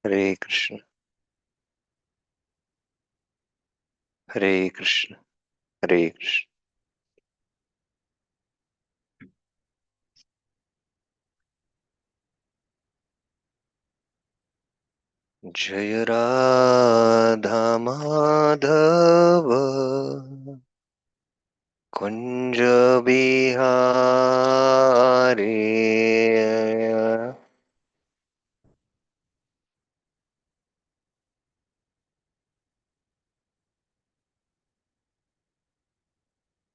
हरे कृष्ण। हरे कृष्ण। हरे कृष्ण। जय राधा माधव कुंज बिहारी।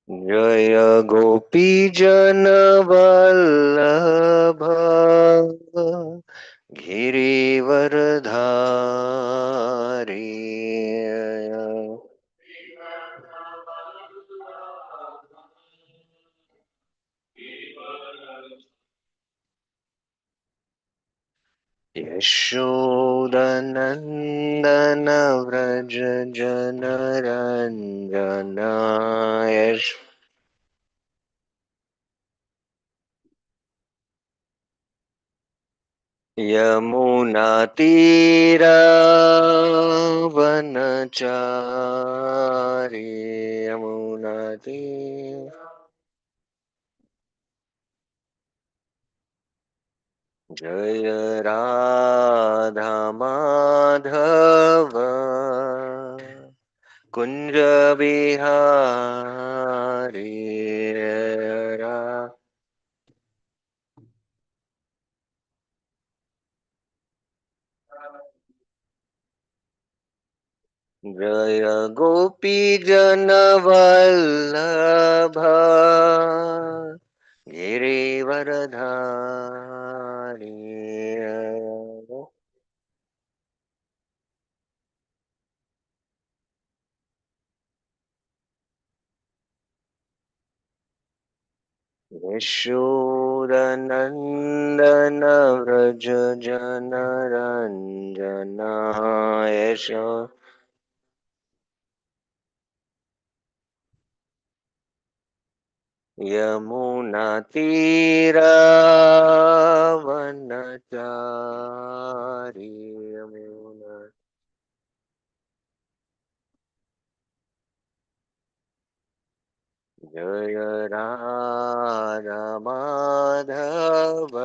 जय गोपी जन वल्लभ गिरिवरधारी। यशोदनन्दन व्रज जनरञ्जना। यमुनातीरावनचारी। यमुनातीर। जय राधा माधव कुंज बिहारी। जय गोपी जन वल्लभ गिरिवरधारी। यशोदनन्दन व्रज जनरञ्जना। यशो यमुनातीरावनचारी। यमुना। जय राधा माधव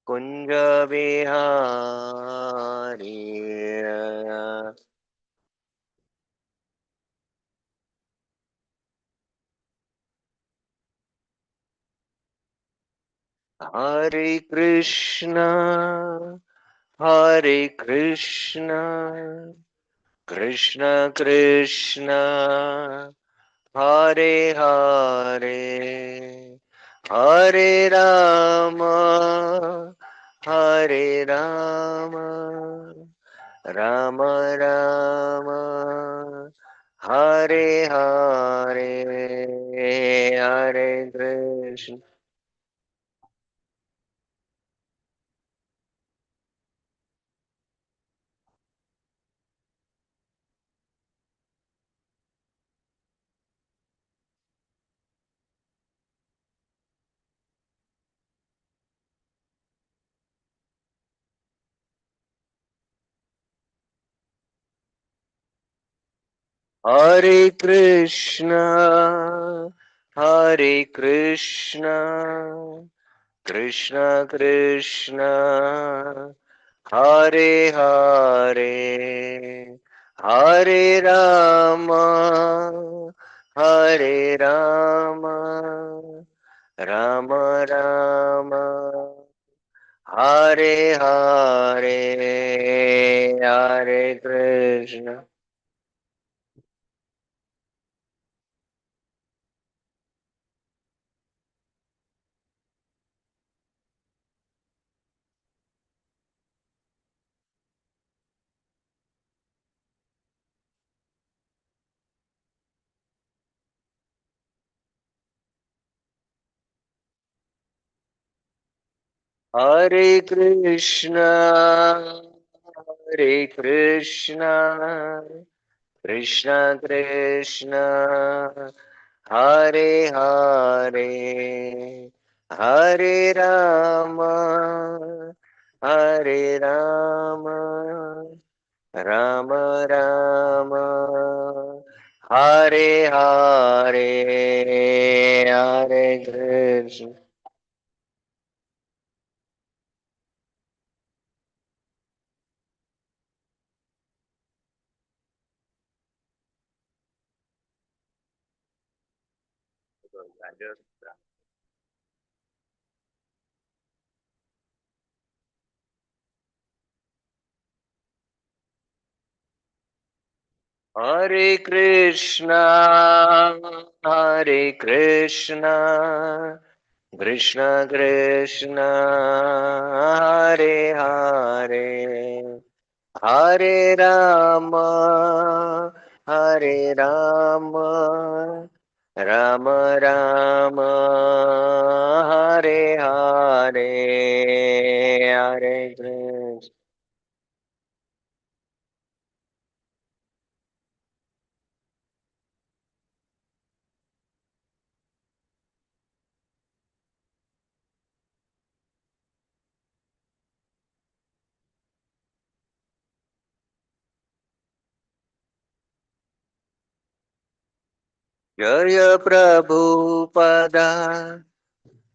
कुंज बिहारी। हरे कृष्ण कृष्ण कृष्ण हरे हरे हरे राम राम राम हरे हरे। हरे कृष्ण। हरे Krishna Krishna Krishna Hare Hare Hare Ram Hare Rama Rama, Hare Hare, Hare Krishna. Hare Krishna, Hare Krishna, Krishna Krishna, Hare Hare, Hare Rama, Hare Rama, Rama Rama, Hare Hare, Hare Krishna. Hare Krishna, Hare Krishna, Krishna Krishna, Hare Hare, Hare Rama, Hare Rama, Rama Rama, Hare Hare, Hare Krishna. Jaya Prabhupada,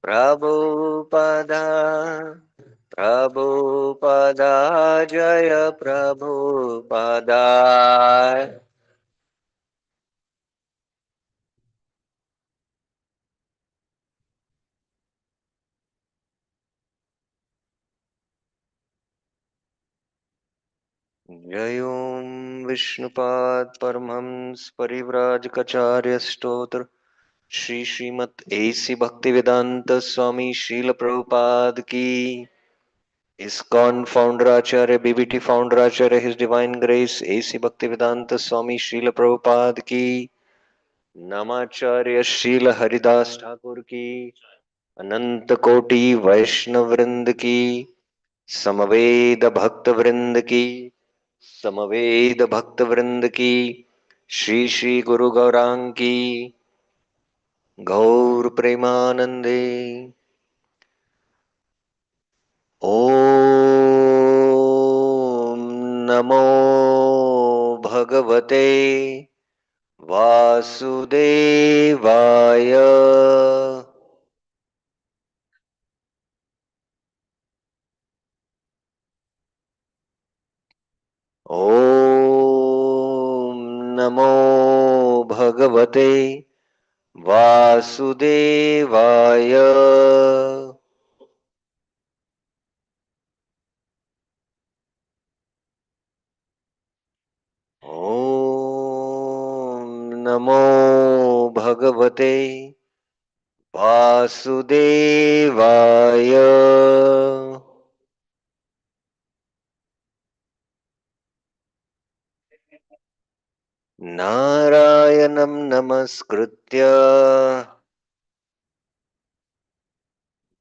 Prabhupada, Prabhupada, Jaya Prabhupada. जय ओम विष्णुपाद परमहंस परिव्राजकाचार्य स्तोत्र Shri Shrimad AC Bhaktivedanta स्वामी शील प्रभुपाद की ISKCON founder Acharya BBT founder Acharya His Divine Grace AC Bhaktivedanta Swami Srila Prabhupada की नामाचार्य शील हरिदास ठाकुर की अनंत कोटि वैष्णव वृंद की समवेद भक्त वृंद की समवेद भक्त वृंद की श्री श्री गुरु गौरांग की गौर प्रेमानंदे ओम नमो भगवते वासुदेवाय ओम नमो भगवते वासुदेवाय ओम नमो भगवते वासुदेवाय नारायणं नमस्कृत्य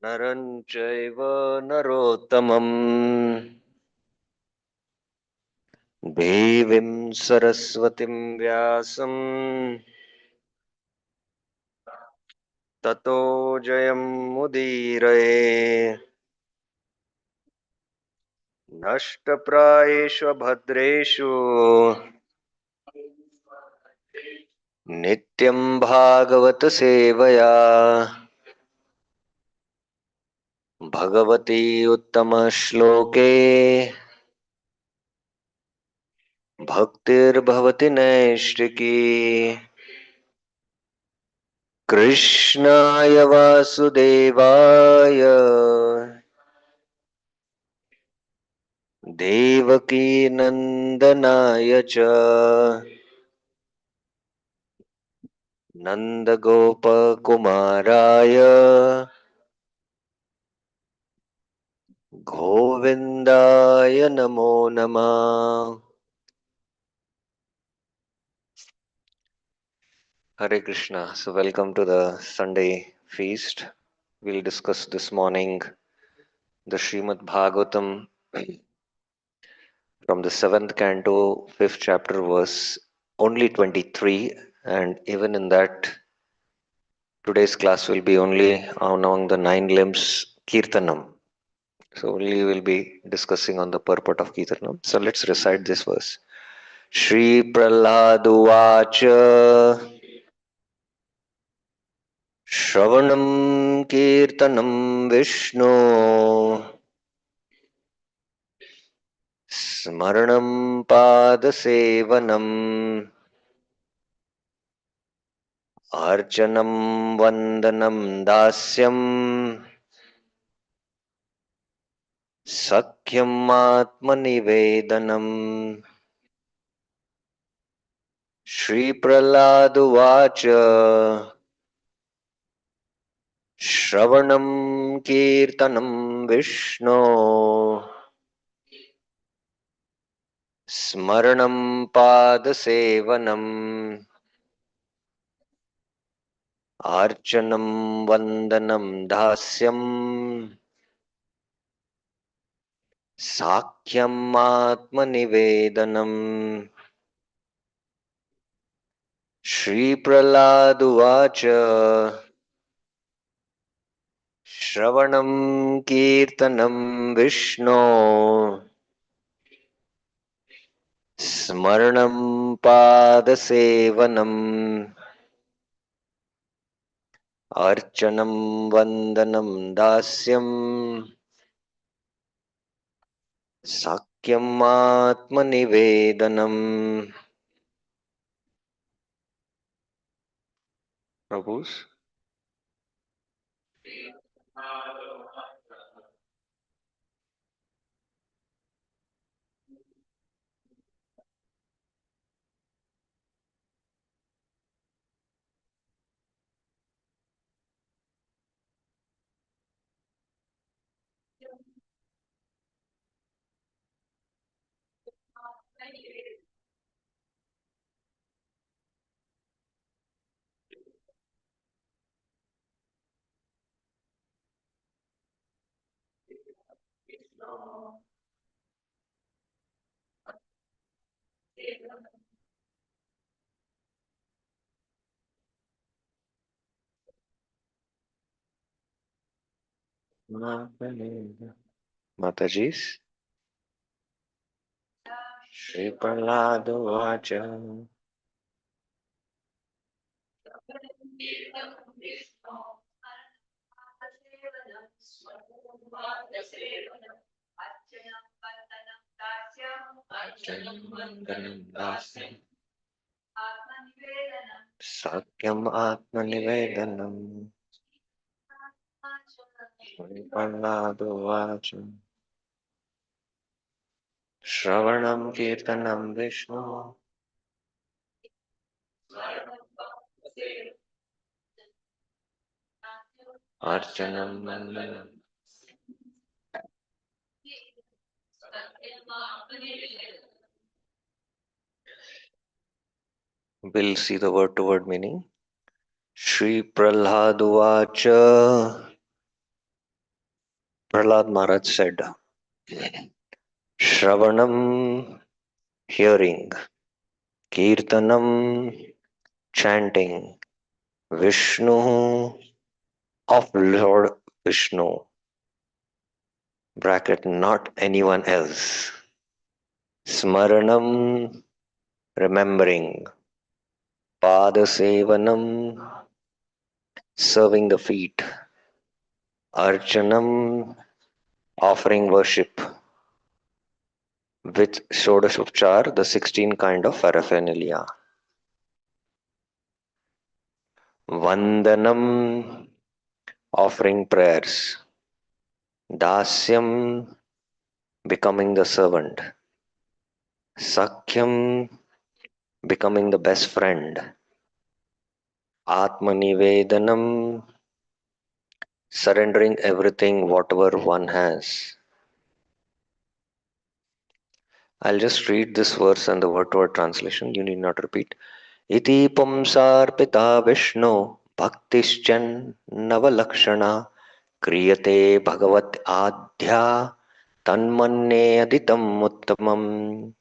नरं चैव नरोत्तमम् देवीं सरस्वतीं व्यासं ततो जयमुदीरये नष्टप्रायेषु भद्रेषु नित्यं भागवत सेवया भगवती उत्तमश्लोके भक्तिर्भवति नैष्टिकी कृष्णाय वासुदेवाय देवकीनन्दनाय च नन्दगोपकुमाराय गोविन्दाय नमो नमः. Hare Krishna. So, welcome to the Sunday feast. We'll discuss this morning the Srimad Bhagavatam from the seventh canto, fifth chapter, verse only 23. And even in that, today's class will be only on among the nine limbs Kirtanam. So, only we'll be discussing on the purport of Kirtanam. So, let's recite this verse. Shri Prahladuvacha Shravanam Kirtanam Vishnu स्मरणं पादसेवनम् अर्चनं वन्दनं दास्यम् सख्यम् आत्मनिवेदनम्. श्रीप्रह्लादुवाच श्रवणं कीर्तनं विष्णो स्मरणं पादसेवनम् अर्चनं वन्दनं दास्यम् साख्यम् आत्मनिवेदनम्. श्रीप्रह्लादुवाच श्रवणं कीर्तनं विष्णो स्मरणं पादसेवनम् अर्चनं वन्दनं दास्यम् साख्यम् आत्मनिवेदनम्. प्रभुस माताजी श्रीप्रह्लादुवाच साख्यम् आत्मनिवेदनम्. श्रीप्रह्लादुवाच श्रवणं कीर्तनं Vishnu अर्चनं वन्दनं. We'll see the word to word meaning. Shri Prahladuvacha. Prahlad Maharaj said, Shravanam, hearing, Kirtanam, chanting, Vishnu, of Lord Vishnu, bracket, not anyone else. Smaranam, remembering, Padasevanam, serving the feet, Archanam, offering worship, with Shodashopchar, the 16 kind of paraphernalia. Vandanam, offering prayers. Dasyam, becoming the servant. Sakyam, becoming the best friend. Atmanivedanam, surrendering everything, whatever one has. I'll just read this verse and the word to word translation. You need not repeat. Iti pumsarpita Vishnu bhaktischan navalakshana kriyate bhagavat adhya tanmanne aditam uttamam.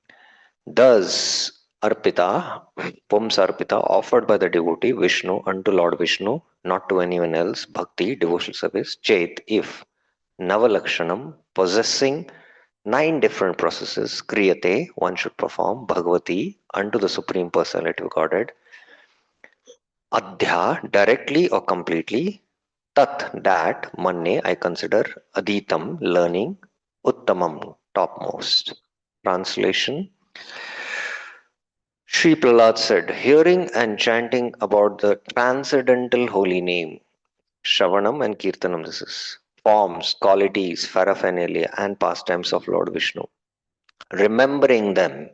Thus, Arpita, Pums Arpita, offered by the devotee Vishnu unto Lord Vishnu, not to anyone else, bhakti, devotional service, chet, if, Navalakshanam, possessing 9 different processes, Kriyate, one should perform, Bhagavati, unto the Supreme Personality of Godhead, Adhya, directly or completely, Tat, that, Manne, I consider, Aditam, learning, Uttamam, topmost. Translation. Sri Prahlad said, hearing and chanting about the transcendental holy name, Shravanam and Kirtanam, this is forms, qualities, paraphernalia, and pastimes of Lord Vishnu. Remembering them,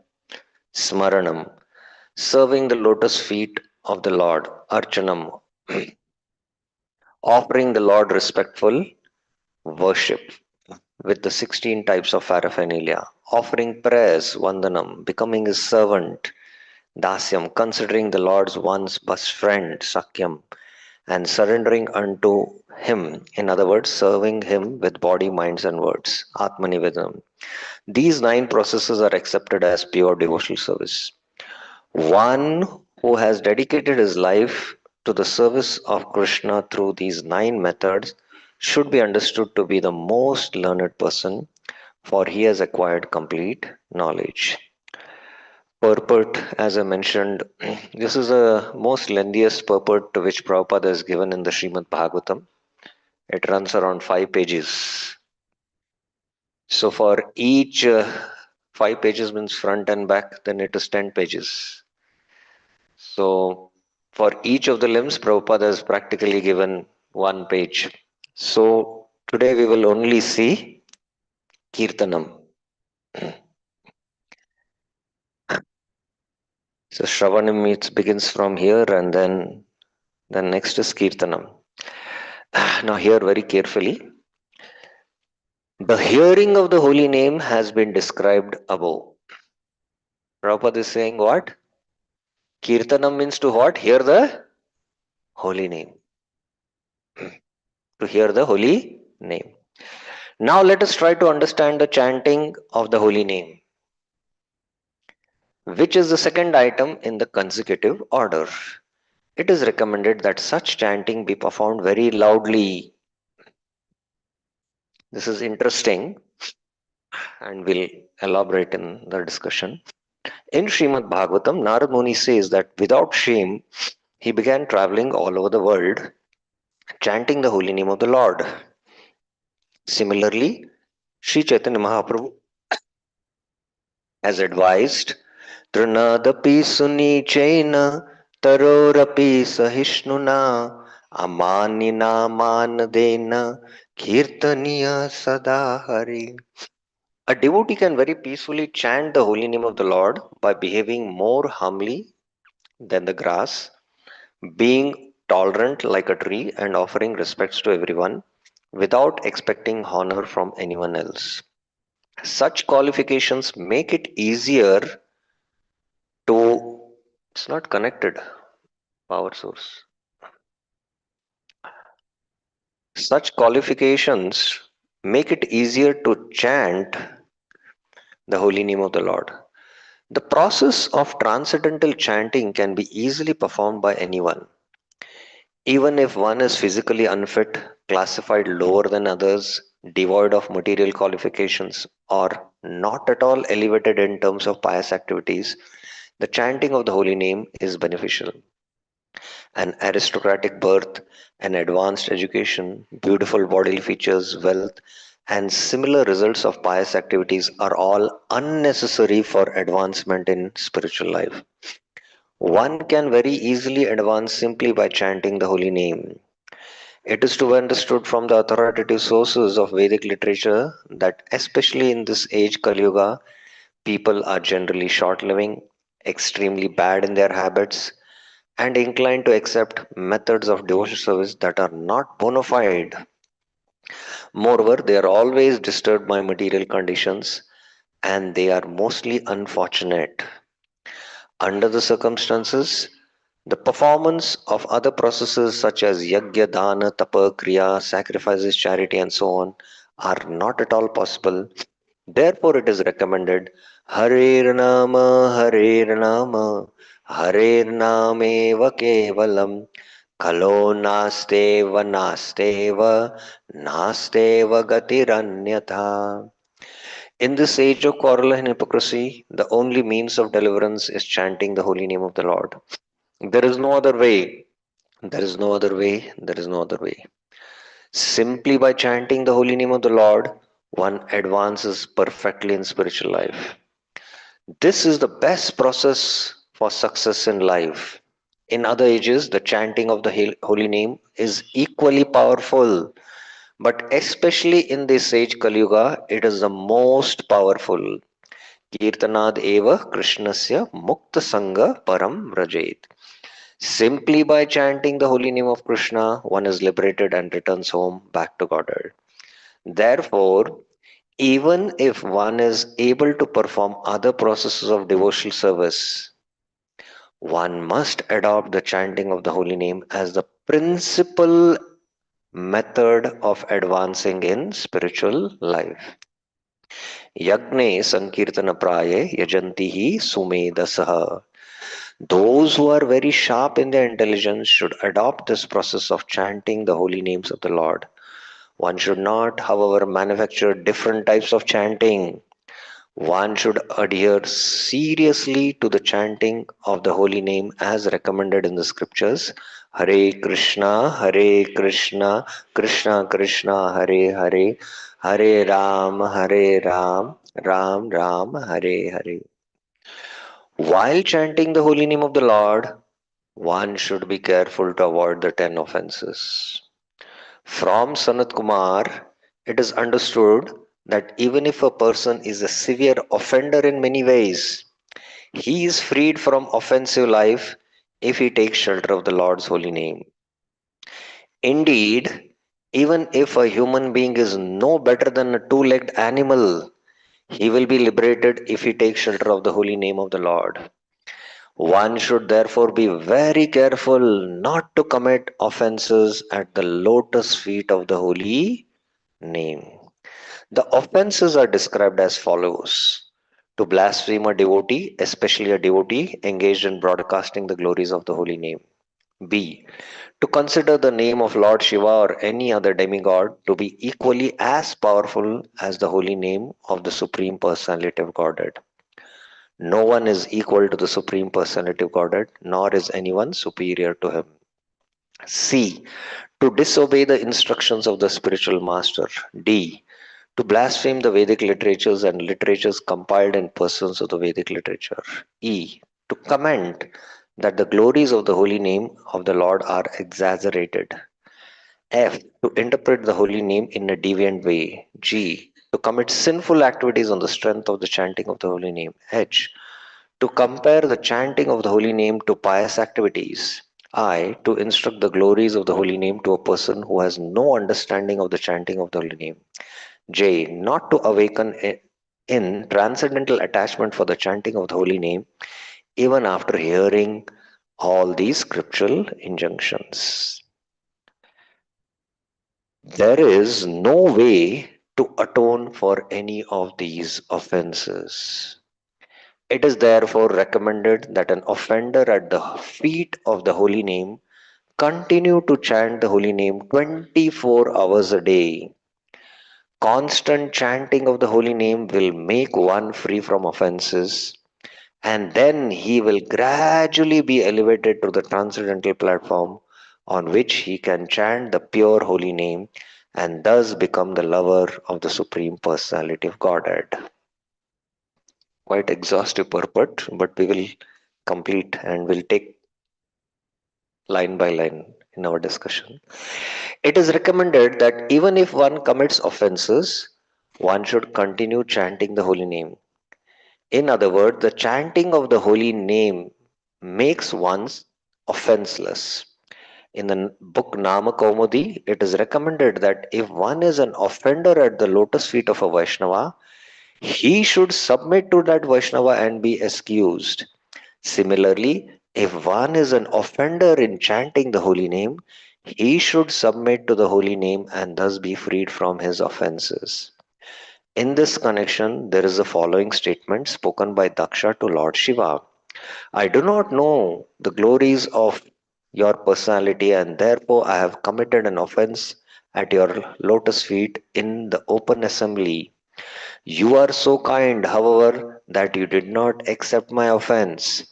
Smaranam, serving the lotus feet of the Lord, Archanam, offering the Lord respectful worship with the 16 types of paraphernalia, offering prayers, Vandanam, becoming his servant, Dasyam, considering the Lord's one's best friend, Sakyam, and surrendering unto him, in other words, serving him with body, minds, and words, Atmanivedam. These 9 processes are accepted as pure devotional service. One who has dedicated his life to the service of Krishna through these 9 methods should be understood to be the most learned person, for he has acquired complete knowledge. Purport, as I mentioned, this is the most lengthiest purport to which Prabhupada is given in the Srimad Bhagavatam. It runs around 5 pages. So for each 5 pages means front and back, then it is 10 pages. So for each of the limbs, Prabhupada has practically given 1 page. So today we will only see Kirtanam. So Shravanam begins from here, and then next is Kirtanam. Now hear very carefully. The hearing of the holy name has been described above. Prabhupada is saying what? Kirtanam means to what? Hear the holy name. To hear the holy name. Now let us try to understand the chanting of the holy name, which is the second item in the consecutive order. It is recommended that such chanting be performed very loudly. This is interesting and we'll elaborate in the discussion. In Srimad Bhagavatam, Narad Muni says that without shame, he began traveling all over the world, chanting the holy name of the Lord. Similarly, Sri Chaitanya Mahaprabhu has advised, Trinadapi Sunichaina Tarorapi Sahishnuna Amanina Manadena Kirtaniya Sadahari. A devotee can very peacefully chant the holy name of the Lord by behaving more humbly than the grass, being tolerant like a tree, and offering respects to everyone without expecting honor from anyone else. Such qualifications make it easier to, it's not connected, power source. Such qualifications make it easier to chant the holy name of the Lord. The process of transcendental chanting can be easily performed by anyone. Even if one is physically unfit, classified lower than others, devoid of material qualifications, or not at all elevated in terms of pious activities, the chanting of the holy name is beneficial. An aristocratic birth, an advanced education, beautiful bodily features, wealth, and similar results of pious activities are all unnecessary for advancement in spiritual life. One can very easily advance simply by chanting the holy name. It is to be understood from the authoritative sources of Vedic literature that, especially in this age Kali Yuga, people are generally short living, extremely bad in their habits, and inclined to accept methods of devotional service that are not bona fide. Moreover, they are always disturbed by material conditions and they are mostly unfortunate. Under the circumstances, the performance of other processes such as yajna, dana, tapa, kriya, sacrifices, charity, and so on are not at all possible. Therefore, it is recommended Harer Nama, Harer Nama, Harer Nameva Kevalam, Kalo Nasteva Nasteva, Nasteva Gatiranyatha. In this age of quarrel and hypocrisy, the only means of deliverance is chanting the holy name of the Lord. There is no other way. There is no other way. There is no other way. Simply by chanting the holy name of the Lord, one advances perfectly in spiritual life. This is the best process for success in life. In other ages, the chanting of the holy name is equally powerful, but especially in this age Kali Yuga, it is the most powerful. Kirtanad eva Krishnasya Mukta Sangha Param Rajet. Simply by chanting the holy name of Krishna, one is liberated and returns home back to Godhead. Therefore, even if one is able to perform other processes of devotional service, one must adopt the chanting of the holy name as the principal method of advancing in spiritual life. Yagne Sankirtana Praye Yajantihi Sumedasaha. Those who are very sharp in their intelligence should adopt this process of chanting the holy names of the Lord. One should not, however, manufacture different types of chanting. One should adhere seriously to the chanting of the holy name as recommended in the scriptures. Hare Krishna, Krishna Krishna, Hare Hare, Hare Ram, Ram Ram, Hare Hare. While chanting the holy name of the Lord, one should be careful to avoid the 10 offenses. From Sanat Kumar, it is understood that even if a person is a severe offender in many ways, he is freed from offensive life if he takes shelter of the Lord's holy name. Indeed, even if a human being is no better than a two-legged animal, he will be liberated if he takes shelter of the holy name of the Lord. One should therefore be very careful not to commit offenses at the lotus feet of the holy name. The offenses are described as follows: to blaspheme a devotee, especially a devotee engaged in broadcasting the glories of the holy name. B. To consider the name of Lord Shiva or any other demigod to be equally as powerful as the holy name of the Supreme Personality of Godhead. No one is equal to the Supreme Personality of Godhead, nor is anyone superior to him. C. To disobey the instructions of the spiritual master. D. To blaspheme the Vedic literatures and literatures compiled in persons of the Vedic literature. E. To comment that the glories of the holy name of the Lord are exaggerated. F. To interpret the holy name in a deviant way. G. To commit sinful activities on the strength of the chanting of the holy name. H. To compare the chanting of the holy name to pious activities. I. To instruct the glories of the holy name to a person who has no understanding of the chanting of the holy name. J. Not to awaken in transcendental attachment for the chanting of the holy name, even after hearing all these scriptural injunctions. There is no way to atone for any of these offenses. It is therefore recommended that an offender at the feet of the holy name continue to chant the holy name 24 hours a day. Constant chanting of the holy name will make one free from offenses, and then he will gradually be elevated to the transcendental platform on which he can chant the pure holy name and thus become the lover of the Supreme Personality of Godhead. Quite exhaustive purport, but we will complete and we'll take line by line in our discussion. It is recommended that even if one commits offenses, one should continue chanting the holy name. In other words, the chanting of the holy name makes one offenseless. In the book Namakomudi, it is recommended that if one is an offender at the lotus feet of a Vaishnava, he should submit to that Vaishnava and be excused. Similarly, if one is an offender in chanting the holy name, he should submit to the holy name and thus be freed from his offenses. In this connection, there is the following statement spoken by Daksha to Lord Shiva. I do not know the glories of your personality, and therefore I have committed an offense at your lotus feet in the open assembly. You are so kind, however, that you did not accept my offense.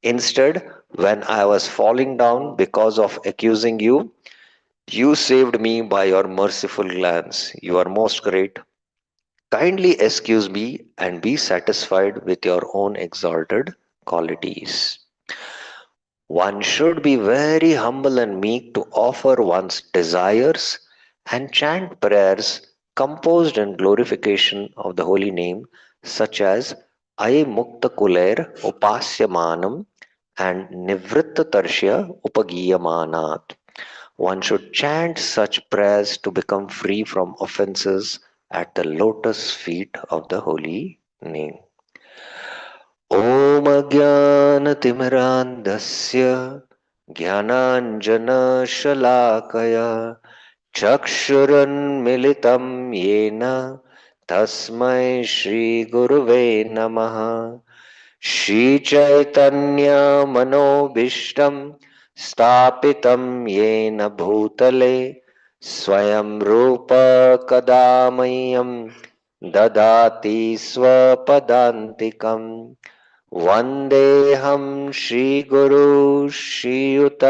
Instead, when I was falling down because of accusing you, you saved me by your merciful glance. You are most great. Kindly excuse me and be satisfied with your own exalted qualities. One should be very humble and meek to offer one's desires and chant prayers composed in glorification of the holy name, such as Ay Mukta Kuler Upasyamanam and Nivritta Tarshya Upagiyamanat. One should chant such prayers to become free from offenses at the lotus feet of the holy name. ॐ अज्ञानतिमिरान्धस्य ज्ञानाञ्जनशलाकया चक्षुरुन्मिलितं येन तस्मै श्रीगुरुवे नमः श्रीचैतन्यमनोभीष्टं स्थापितं येन भूतले स्वयं रूप कदा मह्यं ददाति स्वपदान्तिकम् वन्देऽहं श्रीगुरू श्रीयुतपदकमलं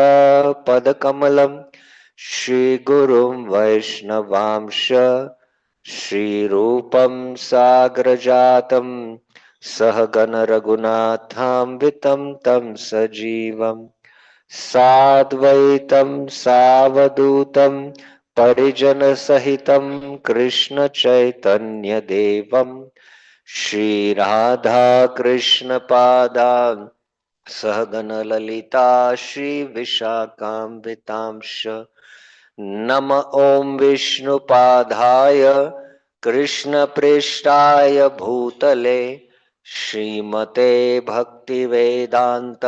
श्रीगुरुं वैष्णवांश श्रीरूपं साग्रजातं सहगणरघुनाथान्वितं तं सजीवम् साद्वैतं सावधूतं परिजनसहितं कृष्णचैतन्यदेवम् श्रीराधा कृष्णपादान् सहगणललिता श्रीविशाखान्वितांश्च नम ॐ विष्णुपादाय कृष्णप्रेष्ठाय भूतले श्रीमते भक्तिवेदान्त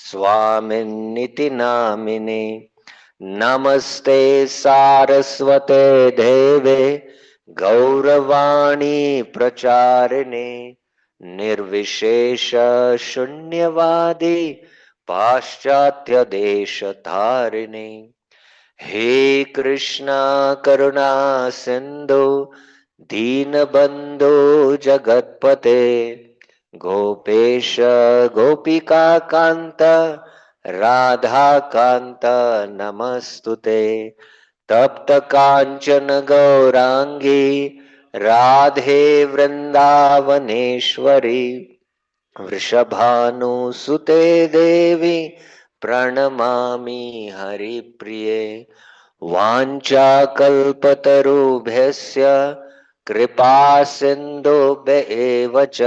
स्वामिन्निति नामिने नमस्ते सारस्वते देवे गौरवाणी प्रचारिणे निर्विशेष शून्यवादी पाश्चात्य देश धारिणे हे कृष्णा करुणा सिंधु दीनबंधु जगतपते गोपेश गोपिका कांत राधा कांत नमस्तुते तप्त कांचन गौरांगी राधे वृंदावनेश्वरी वृषभानुसुते देवी प्रणमामि हरिप्रिये वाञ्छाकल्पतरुभ्यस्य कृपा सिन्धुभ्य एव च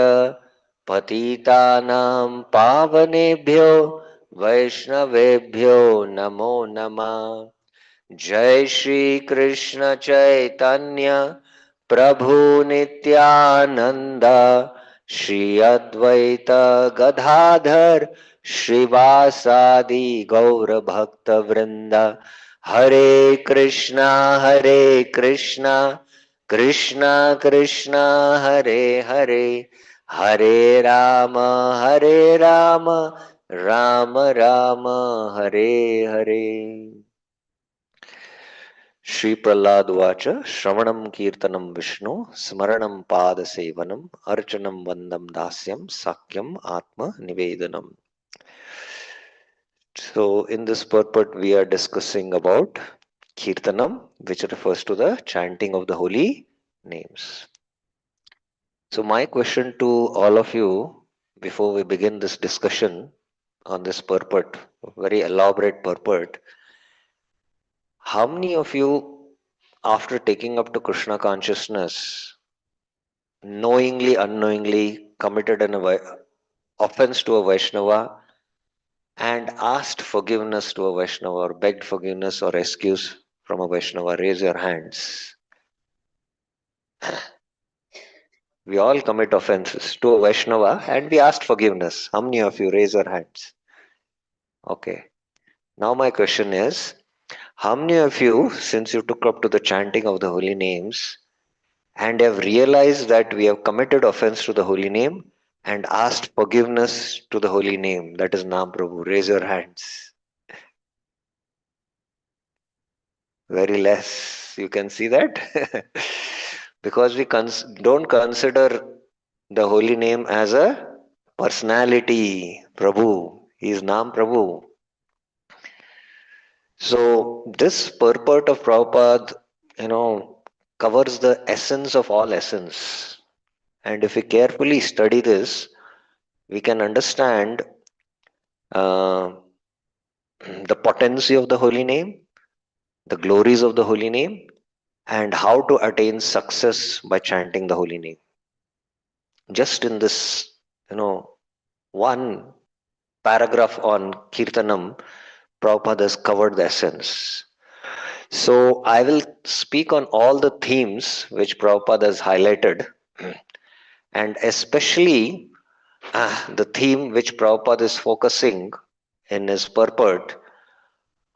पतितानां पावनेभ्यो वैष्णवेभ्यो नमो नमः जय श्री कृष्ण चैतन्य प्रभु नित्यानंद श्री अद्वैत गदाधर श्रीवासादि गौर भक्त वृंद हरे कृष्णा कृष्णा कृष्णा हरे हरे हरे राम राम राम हरे हरे श्री प्रह्लाद उवाच श्रवणं कीर्तनं विष्णु स्मरणं पादसेवनम् अर्चनं वन्दं दास्यं साख्यम् आत्म निवेदनम. So in this purport we are discussing about kirtanam, which refers to the chanting of the holy names. So my question to all of you, before we begin this discussion on this purport, very elaborate purport, how many of you, after taking up to Krishna consciousness, knowingly, unknowingly committed an offense to a Vaishnava and asked forgiveness to a Vaishnava or begged forgiveness or excuse from a Vaishnava? Raise your hands. We all commit offenses to a Vaishnava and we asked forgiveness. How many of you? Raise your hands. Okay. Now my question is, how many of you, since you took up to the chanting of the holy names and have realized that we have committed offense to the holy name and asked forgiveness to the holy name, that is Nam Prabhu? Raise your hands. Very less. You can see that? Because we don't consider the holy name as a personality. Prabhu. He is Nam Prabhu. So this purport of Prabhupada, covers the essence of all essence. And if we carefully study this, we can understand uh, the potency of the holy name, the glories of the holy name, and how to attain success by chanting the holy name. Just in this, one paragraph on Kirtanam, Prabhupada has covered the essence. So I will speak on all the themes which Prabhupada has highlighted, and especially the theme which Prabhupada is focusing in his purport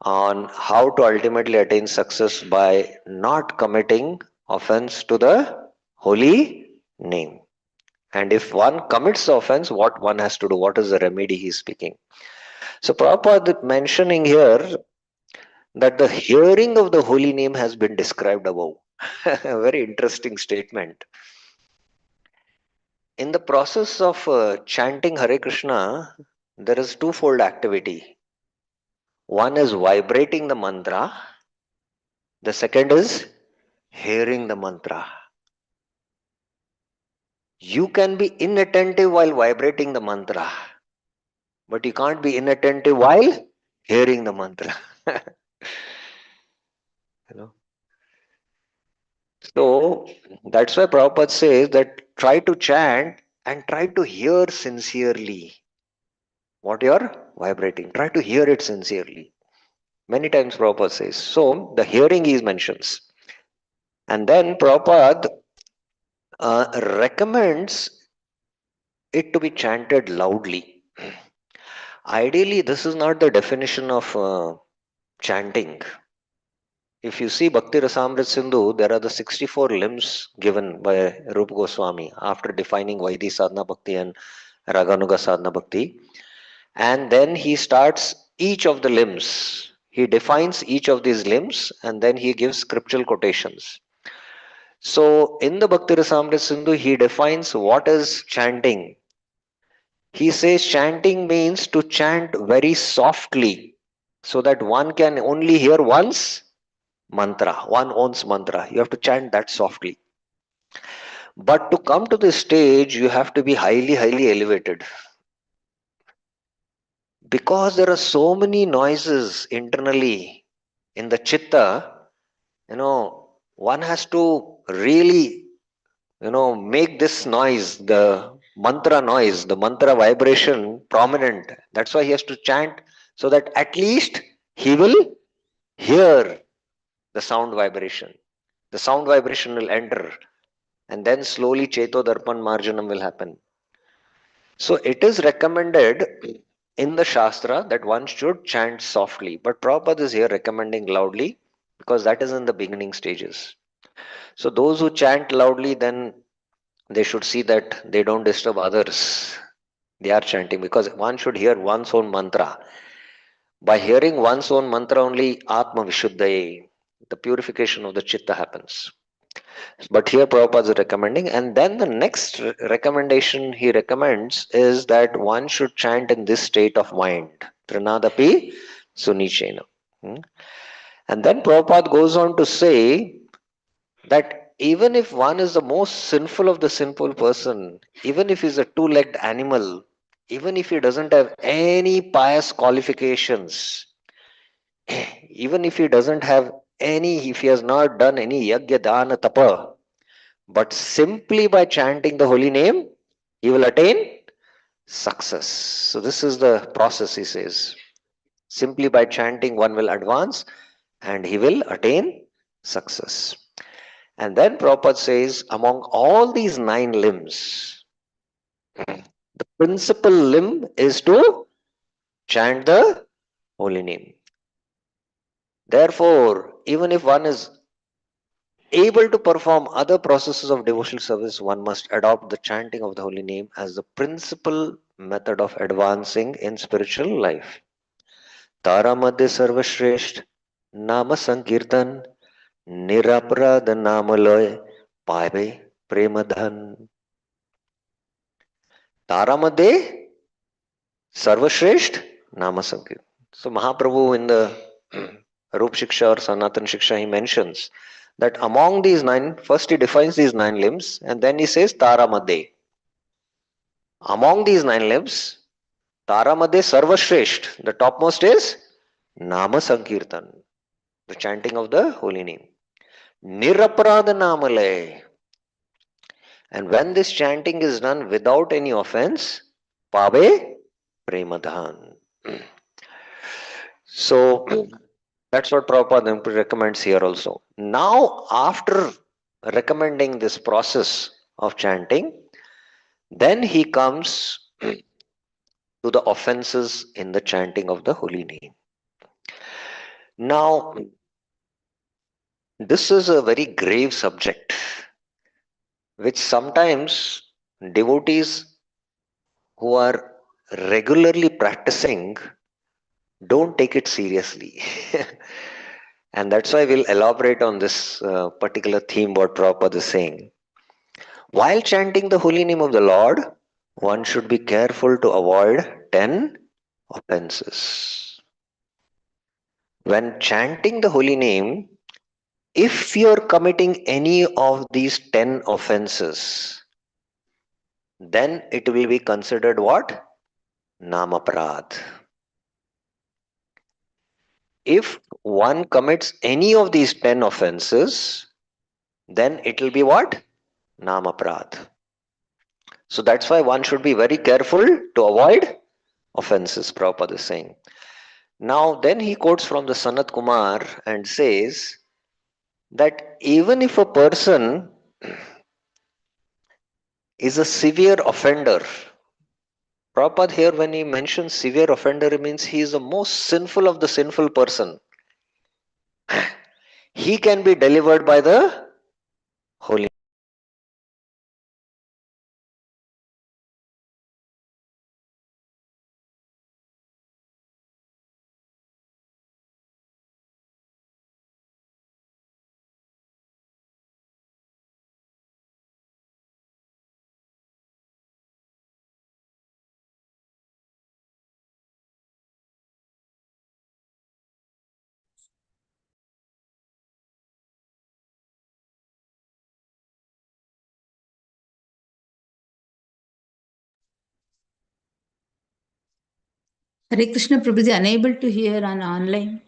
on how to ultimately attain success by not committing offense to the holy name. And if one commits the offense, what one has to do, what is the remedy he is speaking. So Prabhupada mentioning here that the hearing of the holy name has been described above. A very interesting statement. In the process of chanting Hare Krishna, there is twofold activity. One is vibrating the mantra, the second is hearing the mantra. You can be inattentive while vibrating the mantra, but you can't be inattentive while hearing the mantra. you know. So that's why Prabhupada says that try to chant and try to hear sincerely what you're vibrating. Try to hear it sincerely. Many times Prabhupada says. So the hearing he mentions. And then Prabhupada recommends it to be chanted loudly. Ideally, this is not the definition of chanting. If you see Bhakti Rasamrit Sindhu, there are the 64 limbs given by Rupa Goswami after defining Vaidhi Sadhana Bhakti and Raganuga Sadhana Bhakti. And then he starts each of the limbs. He defines each of these limbs and then he gives scriptural quotations. So in the Bhakti Rasamrit Sindhu, he defines what is chanting. He says chanting means to chant very softly so that one can only hear one's mantra, one owns mantra. You have to chant that softly. But to come to this stage, you have to be highly, highly elevated. Because there are so many noises internally in the chitta, one has to really, make this noise, the mantra vibration prominent. That's why he has to chant so that at least he will hear the sound vibration. The sound vibration will enter and then slowly Cheto Darpan Marjanam will happen. So it is recommended in the Shastra that one should chant softly, but Prabhupada is here recommending loudly because that is in the beginning stages. So those who chant loudly, then they should see that they don't disturb others. They are chanting because one should hear one's own mantra. By hearing one's own mantra only, Atma Vishuddhaye, the purification of the chitta happens. But here Prabhupada is recommending, and then the next recommendation he recommends is that one should chant in this state of mind. Trinadapi Sunichena. And then Prabhupada goes on to say that even if one is the most sinful of the sinful person, even if he's a two-legged animal, even if he doesn't have any pious qualifications, even if he doesn't have any, if he has not done any yagya dana tapa, but simply by chanting the holy name, he will attain success. So this is the process, he says. Simply by chanting, one will advance and he will attain success. And then Prabhupada says, among all these 9 limbs, the principal limb is to chant the holy name. Therefore, even if one is able to perform other processes of devotional service, one must adopt the chanting of the holy name as the principal method of advancing in spiritual life. Tara Madhya Sarvashresht Nama Sankirtan Nirapradha Namaloy Paibe Premadhan. Tara Madhya Sarvashresht Nama Sankirtan. So Mahaprabhu in the Rup Shiksha or Sanatan Shiksha, he mentions that among these 9, first he defines these 9 limbs and then he says Tara Madhya. Among these 9 limbs, Tara Madhya Sarvashresht, the topmost is Nama Sankirtan, the chanting of the holy name. Niraprada Namalay. And when this chanting is done without any offense, Pabe Premadhan. So that's what Prabhupada recommends here also. Now, after recommending this process of chanting, then he comes to the offenses in the chanting of the holy name. Now, this is a very grave subject, which sometimes devotees who are regularly practicing don't take it seriously. And that's why we'll elaborate on this particular theme what Prabhupada is saying. While chanting the holy name of the Lord, one should be careful to avoid 10 offenses. When chanting the holy name, if you're committing any of these 10 offenses, then it will be considered what? Namaprad. If one commits any of these 10 offenses, then it will be what? Namaprad. So that's why one should be very careful to avoid offenses, Prabhupada is saying. Now, then he quotes from the Sanat Kumar and says that even if a person is a severe offender, Prabhupada here, when he mentions severe offender, it means he is the most sinful of the sinful person. He can be delivered by the holy. Hare Krishna Prabhuji, unable to hear on online.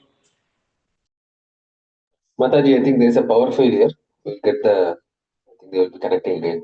Mataji, I think there is a power failure. We'll get the, I think they will be connecting again.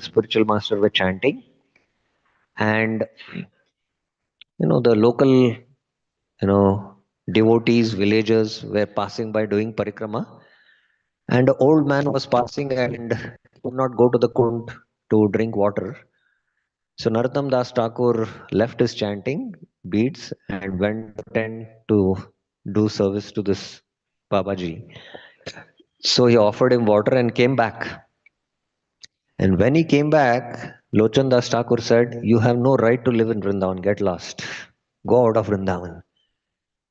the spiritual master were chanting, and the local devotees, villagers were passing by doing parikrama, and the old man was passing and could not go to the kund to drink water. So Narottam Das Thakur left his chanting beads and went to the tent to do service to this Babaji. So he offered him water and came back. And when he came back, Lochan Das Thakur said, "You have no right to live in Vrindavan, get lost. Go out of Vrindavan."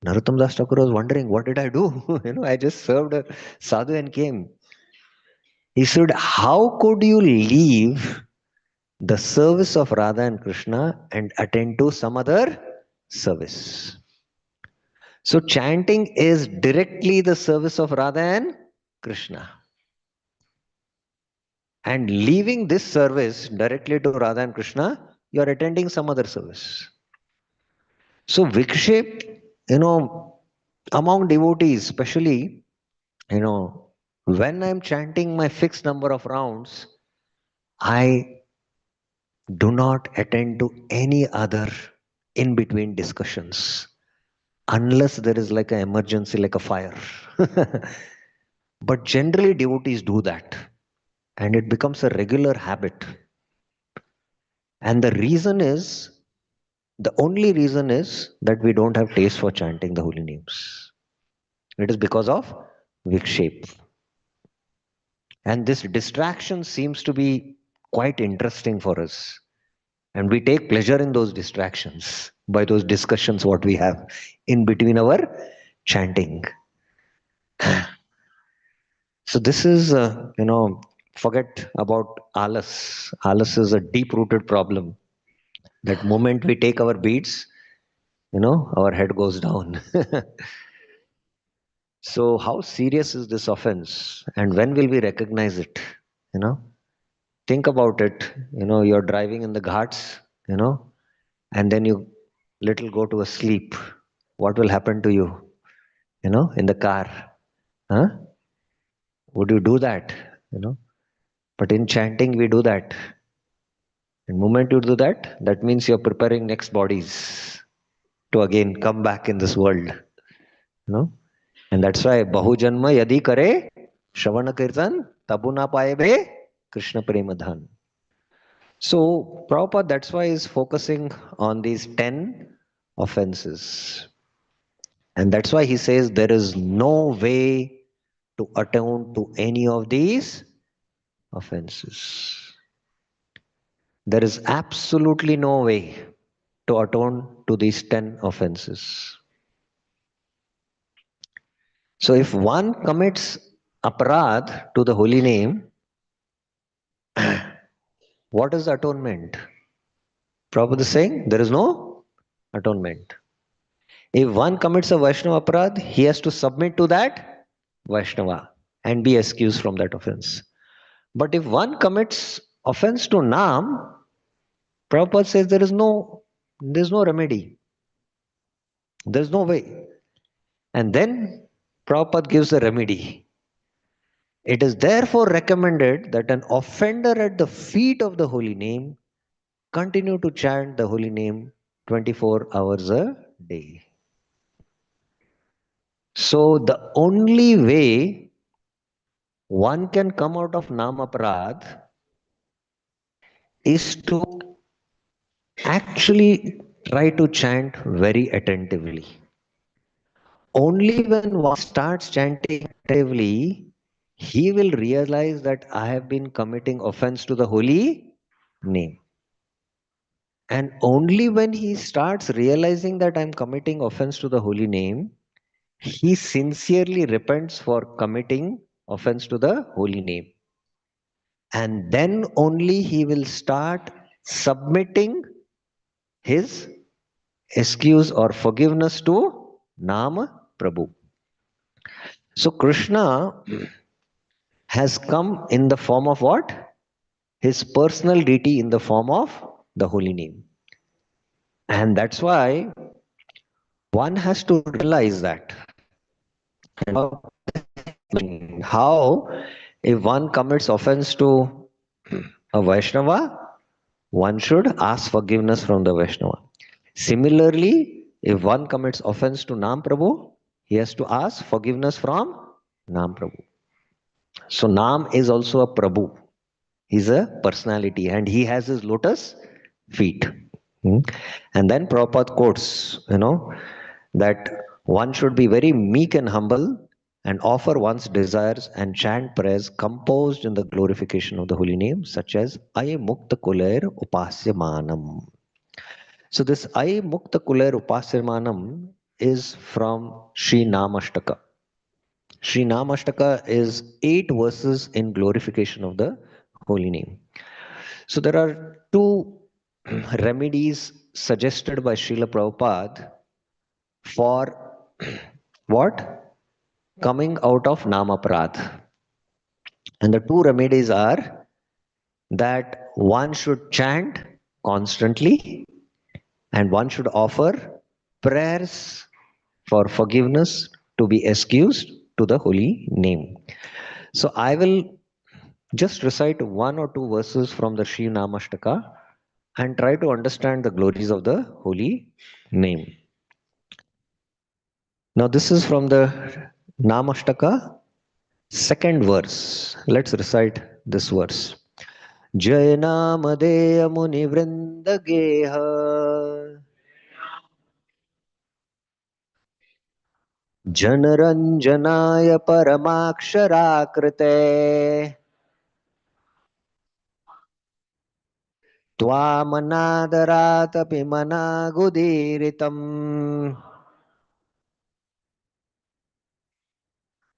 Narottam Das Thakur was wondering, what did I do? I just served a sadhu and came. He said, how could you leave the service of Radha and Krishna and attend to some other service? So chanting is directly the service of Radha and Krishna. And leaving this service directly to Radha and Krishna, you are attending some other service. So Vikshep, among devotees, especially, when I'm chanting my fixed number of rounds, I do not attend to any other in between discussions unless there is like an emergency, like a fire. But generally, devotees do that, and it becomes a regular habit. And the only reason is that we don't have taste for chanting the holy names. It is because of Vikshep. And this distraction seems to be quite interesting for us. And we take pleasure in those distractions by those discussions what we have in between our chanting. So this is, forget about alas. Alas is a deep-rooted problem. That moment we take our beats, our head goes down. So how serious is this offense? And when will we recognize it? Think about it. You're driving in the ghats, and then you little go to a sleep. What will happen to you, in the car? Huh? Would you do that? But in chanting, we do that. And the moment you do that, that means you're preparing next bodies to again come back in this world. And that's why Bahu Janma Yadi Kare Shravana Kirtan Tabu Na Paye Be Krishna Premadhan. So Prabhupada, that's why is focusing on these 10 offenses. And that's why he says there is no way to atone to any of these offenses. There is absolutely no way to atone to these 10 offenses. So if one commits aparadh to the holy name, what is atonement? Prabhupada is saying there is no atonement. If one commits a Vaishnava aparadh, he has to submit to that Vaishnava and be excused from that offense. But if one commits offense to Nam, Prabhupada says there's no remedy. There's no way. And then Prabhupada gives a remedy. It is therefore recommended that an offender at the feet of the holy name continue to chant the holy name 24 hours a day. So the only way one can come out of Namaprad is to actually try to chant very attentively. Only when one starts chanting attentively, he will realize that I have been committing offense to the holy name. And only when he starts realizing that I'm committing offense to the holy name, he sincerely repents for committing offense to the holy name. And then only he will start submitting his excuse or forgiveness to Nama Prabhu. So Krishna has come in the form of what? His personal deity in the form of the holy name. And that's why one has to realize that. How if one commits offense to a Vaishnava, one should ask forgiveness from the Vaishnava. Similarly, if one commits offense to Nam Prabhu, he has to ask forgiveness from Nam Prabhu. So Nam is also a Prabhu. He's a personality and he has his lotus feet. Hmm. And then Prabhupada quotes, that one should be very meek and humble and offer one's desires and chant prayers composed in the glorification of the holy name, such as Ay Mukta Kuler Upasyamanam. So this Ay Mukta Kuler Upasyamanam is from Sri Namashtaka. Sri Namashtaka is 8 verses in glorification of the holy name. So there are 2 remedies suggested by Srila Prabhupada for what? Coming out of Namaprad. And the 2 remedies are that one should chant constantly and one should offer prayers for forgiveness to be excused to the holy name. So I will just recite 1 or 2 verses from the Sri Namashtaka and try to understand the glories of the holy name. Now, this is from the Namashtaka, 2nd verse. Let's recite this verse. Jai Namadeya Muni Vrinda Geha Janaranjanaya Paramakshaраkrite Tvamanadaratapi Managudiritam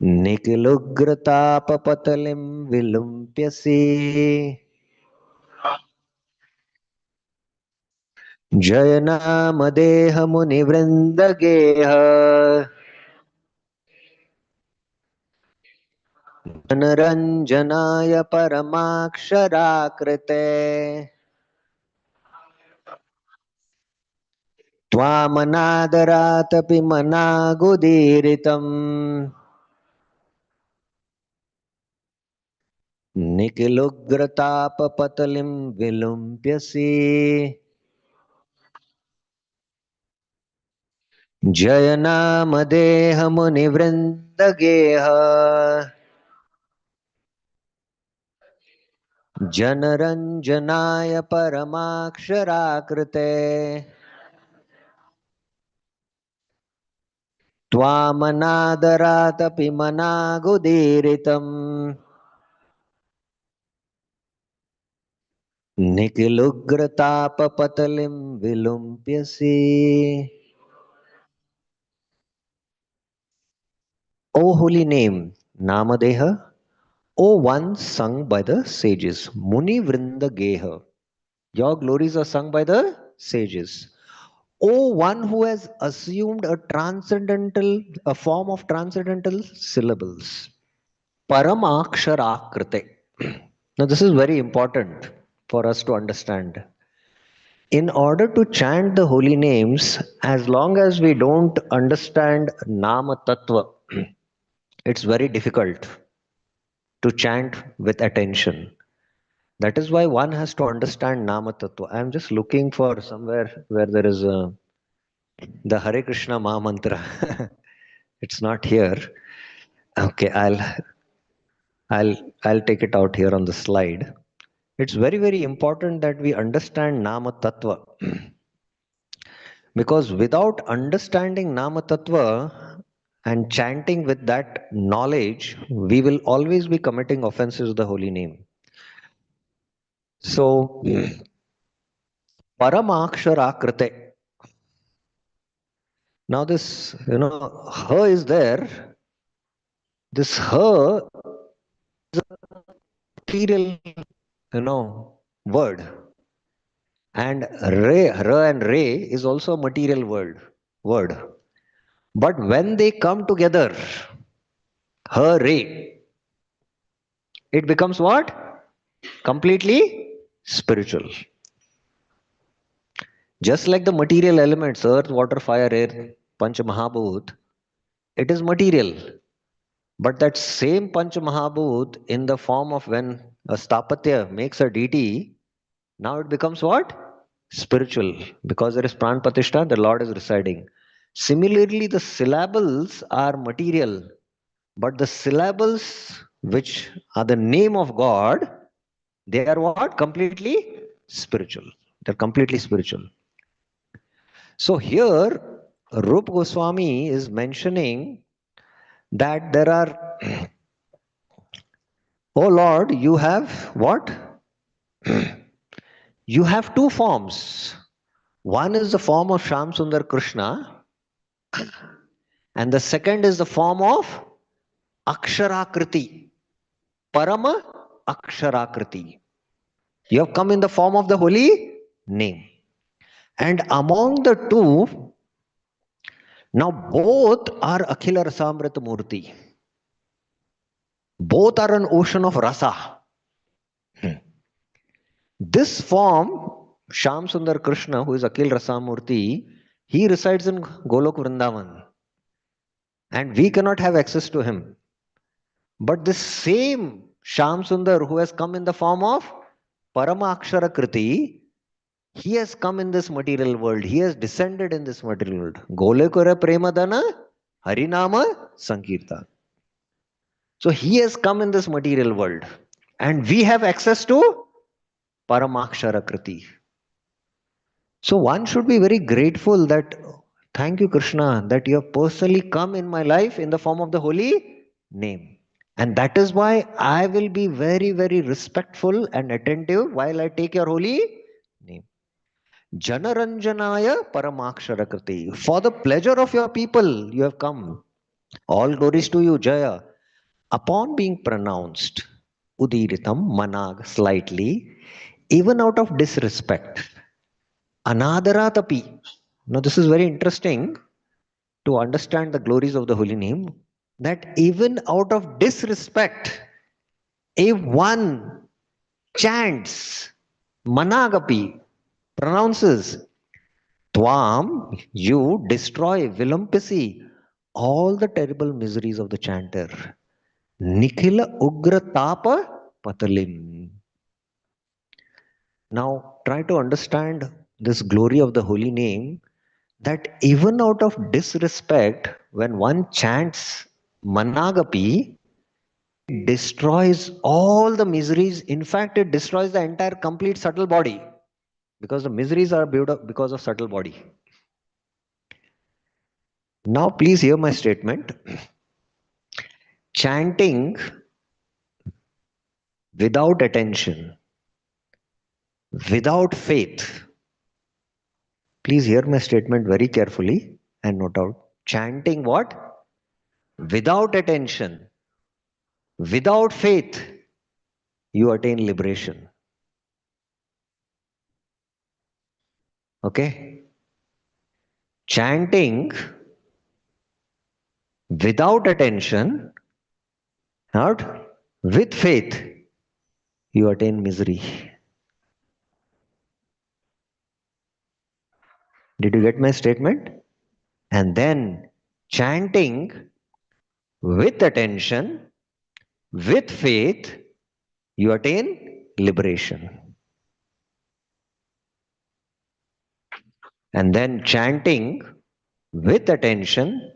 Nikilugratapapatalim Vilumpyasi Jaya Namadeha Muni Vrinda Geha Janaranjanaya Paramakshaраkrite Tvamanadaratapi Managudiritam Nikilugratapapatalim Vilumpyasi Jaya Namadeha Muni Vrinda Geha Janaranjanaya Paramakshaраkrite Tvamanadaratapi Managudiritam Nikilugratapapatalim Vilumpyasi. O holy name, Namadeha, O one sung by the sages, Muni Vrinda Geha. Your glories are sung by the sages. O one who has assumed a form of transcendental syllables. Paramakshaраkrite. Now this is very important for us to understand. In order to chant the holy names, as long as we don't understand Nama Tattva, it's very difficult to chant with attention. That is why one has to understand Nama Tattva. I'm just looking for somewhere where there is the Hare Krishna Maha Mantra. It's not here. Okay, I'll take it out here on the slide. It's very, very important that we understand Nama Tattva. Because without understanding Nama Tattva and chanting with that knowledge, we will always be committing offenses to the holy name. So, Paramakshaраkrite. Now this, ha is there. This ha material, word. And ra and re is also a material word. But when they come together, ha, re, it becomes what? Completely spiritual. Just like the material elements, earth, water, fire, air, Panch Mahabhut, it is material. But that same Panch Mahabhut, in the form of when a Stapatya makes a deity, now it becomes what? Spiritual. Because there is Pran Pratishtha, the Lord is residing. Similarly, the syllables are material, but the syllables which are the name of God, they are what? Completely spiritual. They're completely spiritual. So here, Rup Goswami is mentioning that there are, oh Lord, you have what? You have two forms. One is the form of Sham Sundar Krishna, and the second is the form of Aksharakriti, Parama Aksharakriti. You have come in the form of the holy name. And among the two, now both are Akhila Rasamrita Murti. Both are an ocean of rasa. This form, Sham Sundar Krishna, who is Akhil Rasamurti, he resides in Golok Vrindavan. And we cannot have access to him. But this same Sham Sundar who has come in the form of Parama Akshara Kriti, he has come in this material world. He has descended in this material world. Golekura Premadana Harinama Sankirtan. So he has come in this material world. And we have access to Paramakshara Kriti. So one should be very grateful that, thank you, Krishna, that you have personally come in my life in the form of the holy name. And that is why I will be very, very respectful and attentive while I take your holy name. Janaranjanaya Paramaksharakati. For the pleasure of your people, you have come. All glories to you, Jaya. Upon being pronounced, Udiritam, Manag, slightly, even out of disrespect, Anadaratapi. Now, this is very interesting to understand the glories of the holy name. That even out of disrespect, if one chants, Managapi, pronounces, Tvam, you destroy, Vilampisi, all the terrible miseries of the chanter. Nikhila Ugra Tapa Patalim. Now, try to understand this glory of the holy name, that even out of disrespect, when one chants Managapi, it destroys all the miseries. In fact, it destroys the entire complete subtle body, because the miseries are built up because of subtle body. Now, please hear my statement. Chanting without attention, without faith. Please hear my statement very carefully and note out. Chanting what? Without attention, without faith, you attain liberation. Okay? Chanting without attention, not with faith, you attain misery. Did you get my statement? And then chanting with attention, with faith, you attain liberation. And then chanting with attention,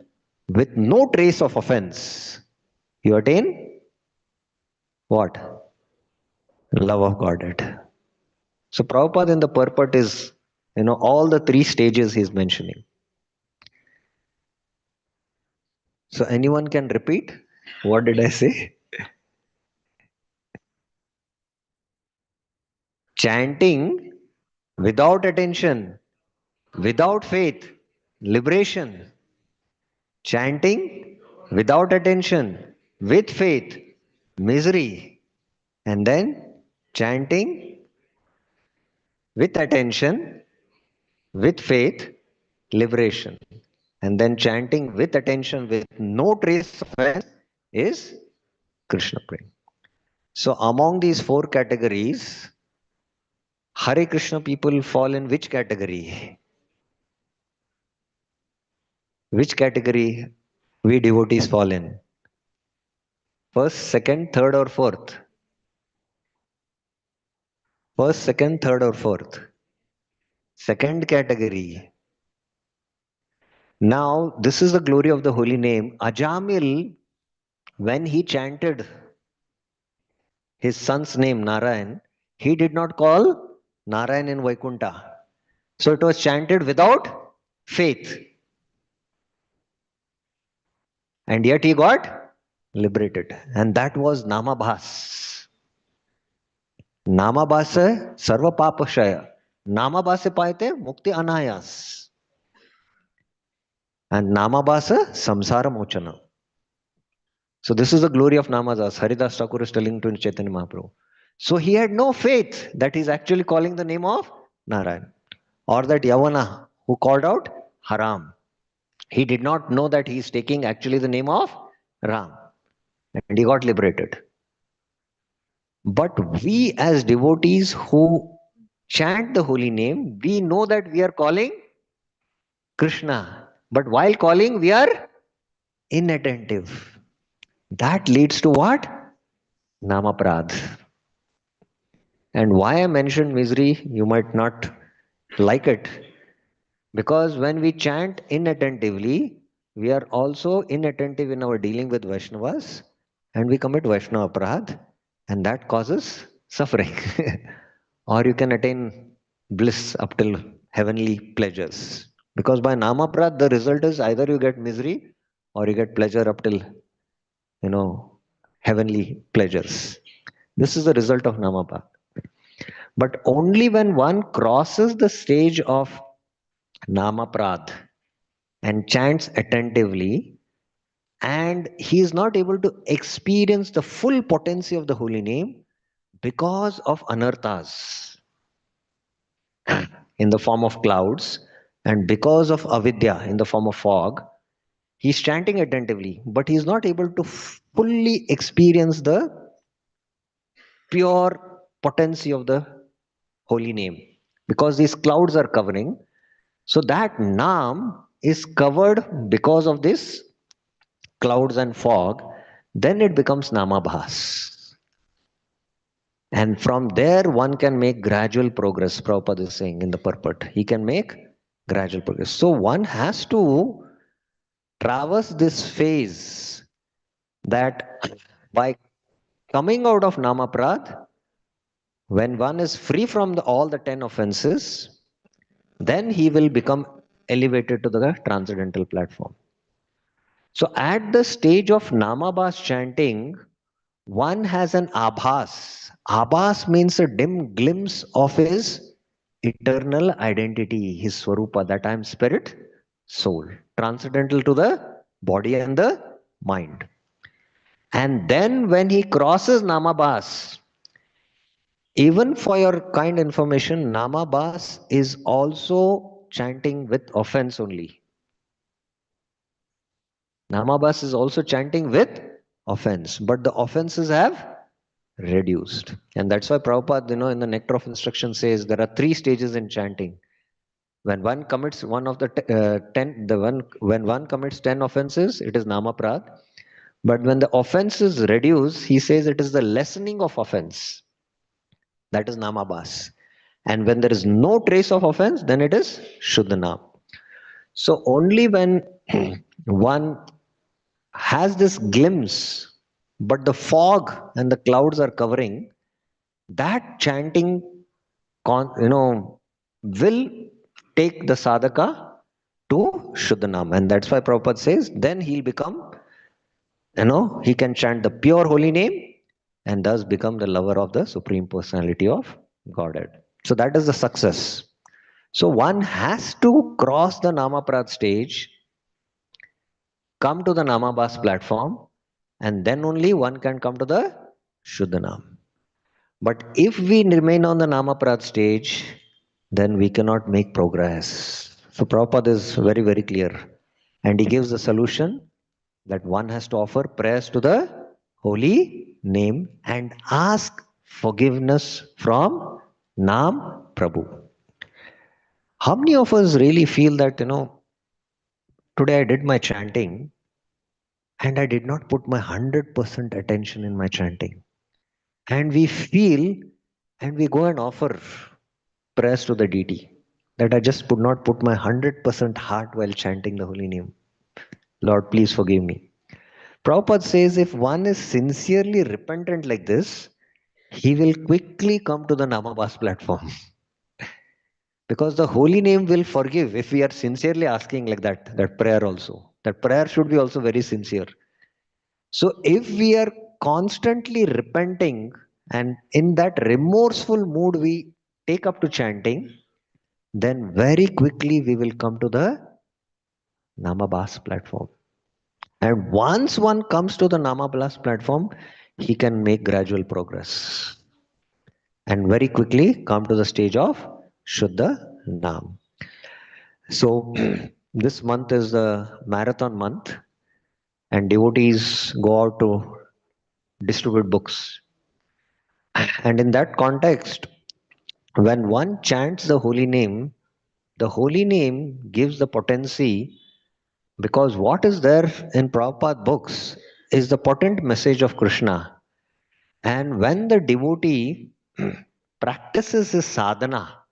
with no trace of offense, you attain what? Love of Godhead. So Prabhupada in the purport is, all the three stages he's mentioning. So anyone can repeat? What did I say? Chanting without attention, without faith, liberation. Chanting without attention, with faith, misery. And then chanting with attention, with faith, liberation. And then chanting with attention, with no trace of offense, is Krishna prema. So among these four categories, Hare Krishna people fall in which category? Which category we devotees fall in? First, second, third, or fourth? First, second, third, or fourth? Second category. Now, this is the glory of the holy name. Ajamil, when he chanted his son's name, Narayan, he did not call Narayan in Vaikunta. So it was chanted without faith. And yet he got liberated. And that was Namabhas. Namabhasa sarva papashaya. Namabhasa paite mukti anayas. And Namabhasa samsara mochana. So this is the glory of Namadas. Haridas Thakur is telling to Chaitanya Mahaprabhu. So he had no faith that he's actually calling the name of Narayan. Or that Yavana who called out Haram. He did not know that he is taking actually the name of Ram. And he got liberated. But we as devotees who chant the holy name, we know that we are calling Krishna. But while calling, we are inattentive. That leads to what? Namaprad. And why I mentioned misery, you might not like it. Because when we chant inattentively, we are also inattentive in our dealing with Vaishnavas and we commit Vaishnava Aparadh and that causes suffering. Or you can attain bliss up till heavenly pleasures. Because by Namaprad, the result is either you get misery or you get pleasure up till, heavenly pleasures. This is the result of Namaprad. But only when one crosses the stage of Namaprad and chants attentively, and he is not able to experience the full potency of the holy name because of anarthas in the form of clouds and because of avidya in the form of fog. He's chanting attentively, but he's not able to fully experience the pure potency of the holy name because these clouds are covering. So that Nam is covered because of this clouds and fog, then it becomes Namabhas. And from there, one can make gradual progress. Prabhupada is saying in the purport, he can make gradual progress. So one has to traverse this phase that by coming out of Namaprad, when one is free from all the 10 offenses, then he will become elevated to the transcendental platform. So at the stage of Namabhas chanting, one has an abhas. Abhas means a dim glimpse of his eternal identity, his swarupa, that I am spirit, soul, transcendental to the body and the mind. And then when he crosses Namabhas, even for your kind information, Namabhas is also chanting with offense only. Namabhas is also chanting with offense, but the offenses have reduced. And that's why Prabhupada, in the Nectar of Instruction says there are 3 stages in chanting. When one commits one of the 10, when one commits 10 offenses, it is Namaprad. But when the offenses reduce, he says it is the lessening of offense. That is Namabhas. And when there is no trace of offense, then it is Shuddhanam. So only when one has this glimpse, but the fog and the clouds are covering, that chanting will take the sadhaka to Shuddhanam. And that's why Prabhupada says, then he'll become, he can chant the pure holy name and thus become the lover of the Supreme Personality of Godhead. So that is the success. So one has to cross the Namaprad stage, come to the Namabhas platform, and then only one can come to the Shuddhanam. But if we remain on the Namaprad stage, then we cannot make progress. So Prabhupada is very, very clear. And he gives the solution that one has to offer prayers to the holy name and ask forgiveness from Nam Prabhu. How many of us really feel that, today I did my chanting and I did not put my 100% attention in my chanting? And we feel and we go and offer prayers to the deity that I just could not put my 100% heart while chanting the holy name. Lord, please forgive me. Prabhupada says if one is sincerely repentant like this, he will quickly come to the Namabas platform. Because the holy name will forgive if we are sincerely asking like that prayer also. That prayer should be also very sincere. So if we are constantly repenting and in that remorseful mood we take up to chanting, then very quickly we will come to the Namabas platform. And once one comes to the Namabas platform, he can make gradual progress and very quickly come to the stage of Shuddha Nam. So this month is the marathon month, and devotees go out to distribute books. And in that context, when one chants the holy name gives the potency, because what is there in Prabhupada books is the potent message of Krishna. And when the devotee practices his sadhana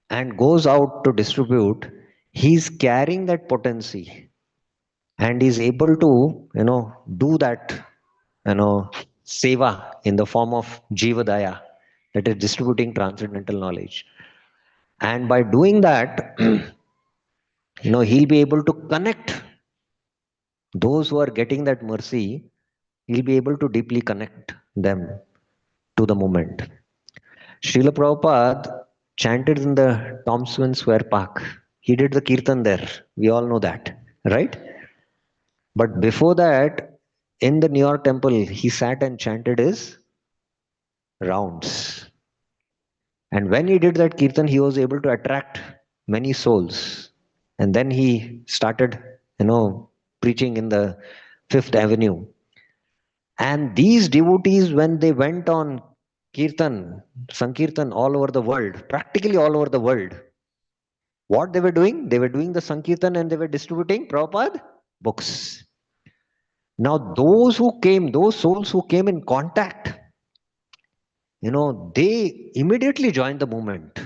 and goes out to distribute, he's carrying that potency and is able to do that seva in the form of jivadaya, that is distributing transcendental knowledge. And by doing that he'll be able to connect those who are getting that mercy. He'll be able to deeply connect them to the moment. Srila Prabhupada chanted in the Thompson Square Park. He did the kirtan there, we all know that, right? But before that, in the New York temple, he sat and chanted his rounds. And when he did that kirtan, he was able to attract many souls. And then he started, preaching in the Fifth Avenue. And these devotees, when they went on kirtan, sankirtan all over the world, practically all over the world, what they were doing? They were doing the sankirtan and they were distributing Prabhupada books. Now, those souls who came in contact, they immediately joined the movement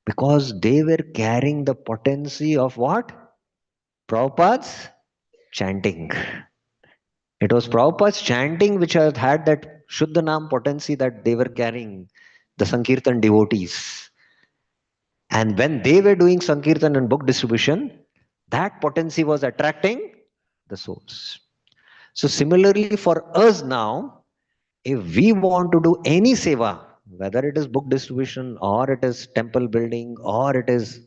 because they were carrying the potency of what? Prabhupada's chanting. It was Prabhupada's chanting which had that Shuddha Nam potency that they were carrying, the Sankirtan devotees. And when they were doing Sankirtan and book distribution, that potency was attracting the souls. So similarly for us now, if we want to do any seva, whether it is book distribution or it is temple building or it is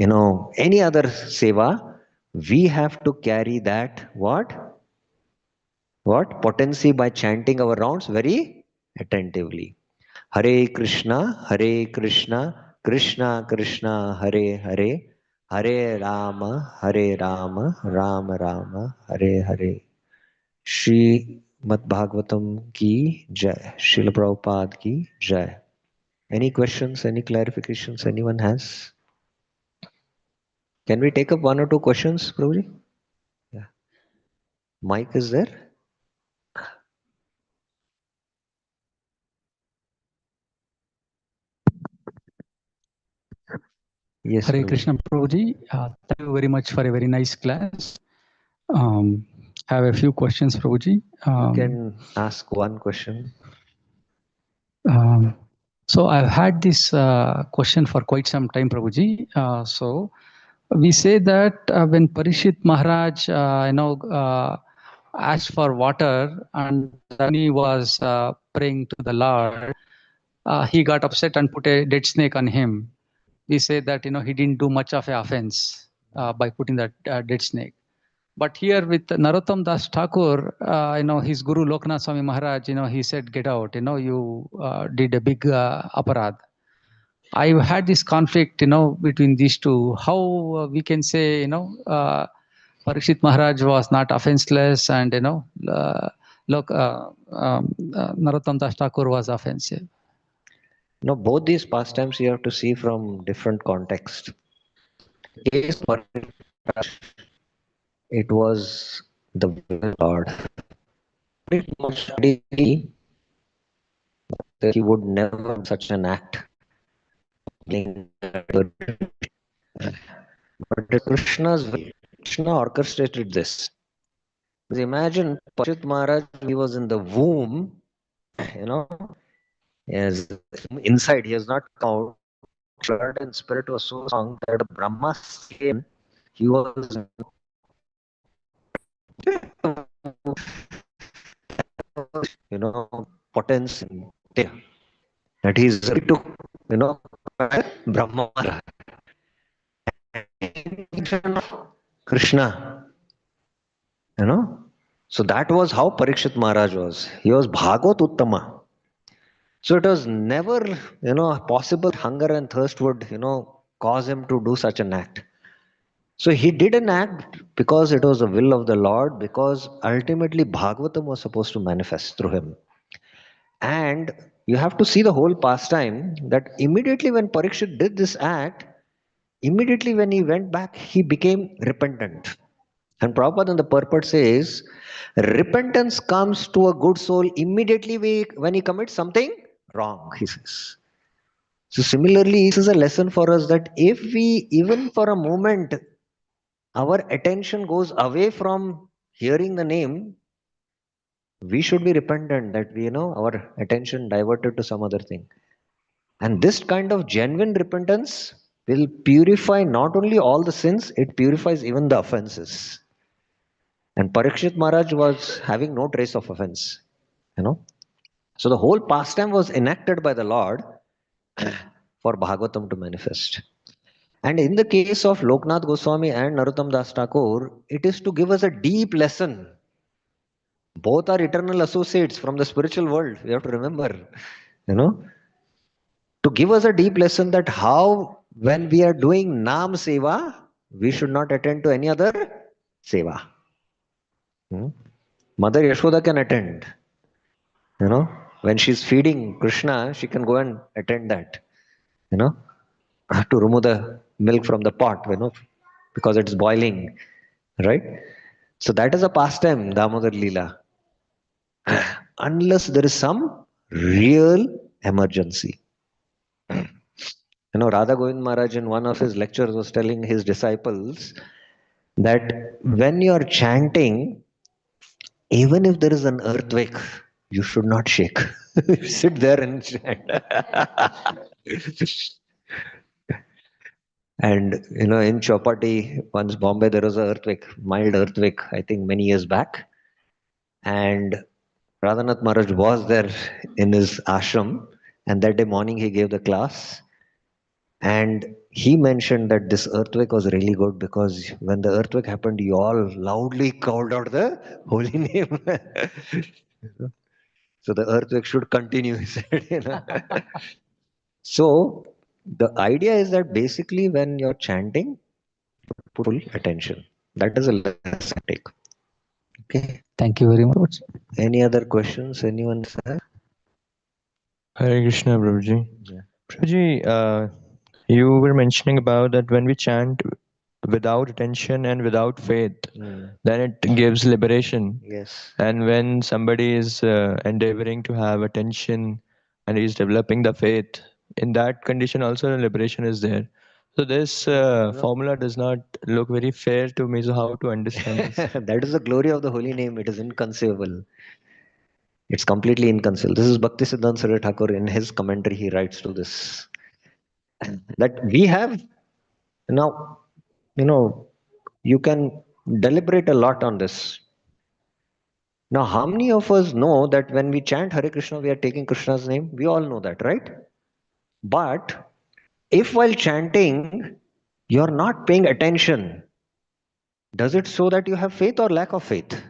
any other seva, we have to carry that what potency by chanting our rounds very attentively. Hare Krishna, Krishna Krishna, Hare Hare, Hare Rama, Rama Rama, Hare Hare. Shri Mad Bhagavatam ki Jai. Srila Prabhupada ki Jai. Any questions, any clarifications anyone has? Can we take up one or two questions, Prabhuji? Yeah. Mic is there? Yes, Hare Prabhuji. Krishna Prabhuji. Thank you very much for a very nice class. Have a few questions, Prabhuji. You can ask one question. So I've had this question for quite some time, Prabhuji. So we say that when Parishit Maharaj, asked for water and Dani was praying to the Lord, he got upset and put a dead snake on him. We say that he didn't do much of an offense by putting that dead snake. But here with Narottam Das Thakur, his Guru Loknath Swami Maharaj, he said, get out, you did a big aparad. I've had this conflict, between these two. How we can say, Parikshit Maharaj was not offenseless and, Narottam Das Thakur was offensive. No, both these pastimes you have to see from different context. Case it was the will of God. It was studied that he would never do such an act. But Krishna's will, Krishna orchestrated this. Because imagine Parikshit Maharaj, he was in the womb, you know, as inside, he has not come out. Blood and spirit was so strong that Brahma came, he was, you know, potence that he's ready to, you know, Brahma, Krishna, you know. So that was how Parikshit Maharaj was. He was Bhagavat Uttama. So it was never, you know, possible hunger and thirst would, you know, cause him to do such an act. So he did an act because it was the will of the Lord, because ultimately Bhagavatam was supposed to manifest through him. And you have to see the whole pastime that immediately when Parikshit did this act, immediately when he went back, he became repentant. And Prabhupada in the purport says, repentance comes to a good soul immediately when he commits something wrong, he says. So similarly, this is a lesson for us that if we, even for a moment, our attention goes away from hearing the name, we should be repentant that we, you know, our attention diverted to some other thing. And this kind of genuine repentance will purify not only all the sins, it purifies even the offenses. And Parikshit Maharaj was having no trace of offense, you know. So the whole pastime was enacted by the Lord for Bhagavatam to manifest. And in the case of Loknath Goswami and Narottam Das Thakur, it is to give us a deep lesson. Both are eternal associates from the spiritual world. We have to remember, you know, to give us a deep lesson that how, when we are doing Nam Seva, we should not attend to any other Seva. Mother Yashoda can attend, you know, when she's feeding Krishna, she can go and attend that, you know, to remove the milk from the pot, you know, because it's boiling, right? So that is a pastime, Damodar Leela. Unless there is some real emergency. You know, Radha Govind Maharaj in one of his lectures was telling his disciples that when you are chanting, even if there is an earthquake, you should not shake. Sit there and chant. And you know, in Chowpatty, once Bombay, there was an earthquake, mild earthquake, I think many years back. And Radhanath Maharaj was there in his ashram, and that day morning he gave the class. And he mentioned that this earthquake was really good because when the earthquake happened, you all loudly called out the holy name. So the earthquake should continue, he said. You know? So the idea is that basically when you're chanting, put full attention. That is a lesson I take. Okay. Thank you very much. Any other questions? Anyone, sir? Hare Krishna, Prabhuji. Yeah. Prabhuji, you were mentioning about that when we chant without attention and without faith, then it gives liberation. Yes. And when somebody is endeavoring to have attention and is developing the faith, in that condition also the liberation is there. So this formula does not look very fair to me. So how to understand this? That is the glory of the holy name. It is inconceivable. It's completely inconceivable. This is Bhakti Siddhanta Saraswati Thakur in his commentary. He writes to this that we have now. You know, you can deliberate a lot on this. Now, how many of us know that when we chant Hare Krishna, we are taking Krishna's name? We all know that, right? But if while chanting, you're not paying attention, does it show that you have faith or lack of faith?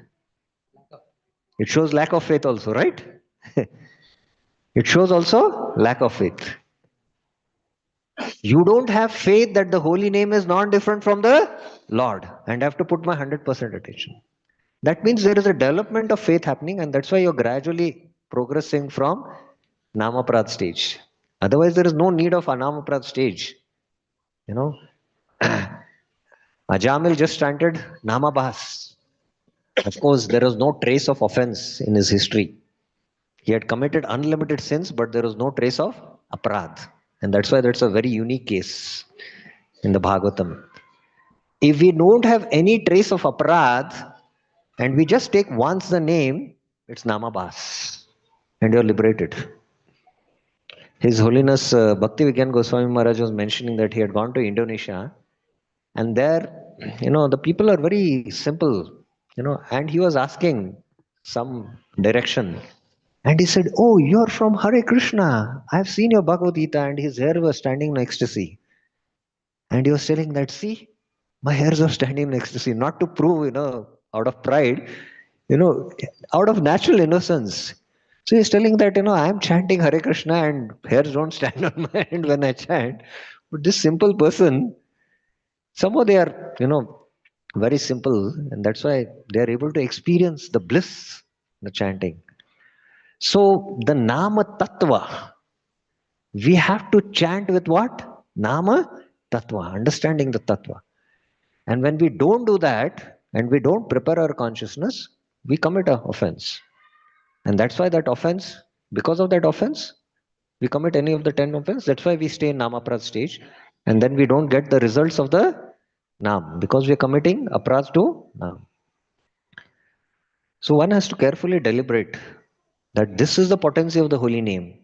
It shows lack of faith also, right? It shows also lack of faith. You don't have faith that the holy name is not different from the Lord and I have to put my 100% attention. That means there is a development of faith happening, and that's why you're gradually progressing from Namaprad stage. Otherwise, there is no need of Anamaprad stage. You know, Ajamil just chanted Namabhas. Of course, there is no trace of offense in his history. He had committed unlimited sins, but there was no trace of aparadh. And that's why that's a very unique case in the Bhagavatam. If we don't have any trace of aparadh, and we just take once the name, it's namabhas, and you're liberated. His Holiness Bhakti Vigyan Goswami Maharaj was mentioning that he had gone to Indonesia, and there, the people are very simple, and he was asking some direction. And he said, "Oh, you're from Hare Krishna. I've seen your Bhagavad Gita," and his hair was standing in ecstasy. And he was telling that, "See, my hairs are standing in ecstasy," not to prove, out of pride, out of natural innocence. So he's telling that, I'm chanting Hare Krishna and hairs don't stand on my head when I chant. But this simple person, somehow they are, very simple, and that's why they are able to experience the bliss, the chanting. So the Nama Tattva, we have to chant with what? Nama Tattva, understanding the Tattva. And when we don't do that, and we don't prepare our consciousness, we commit an offense. And that's why that offense, because of that offense, we commit any of the 10 offense. That's why we stay in Namaprad stage. And then we don't get the results of the Nam, because we're committing Aprad to Nam. So one has to carefully deliberate that this is the potency of the holy name.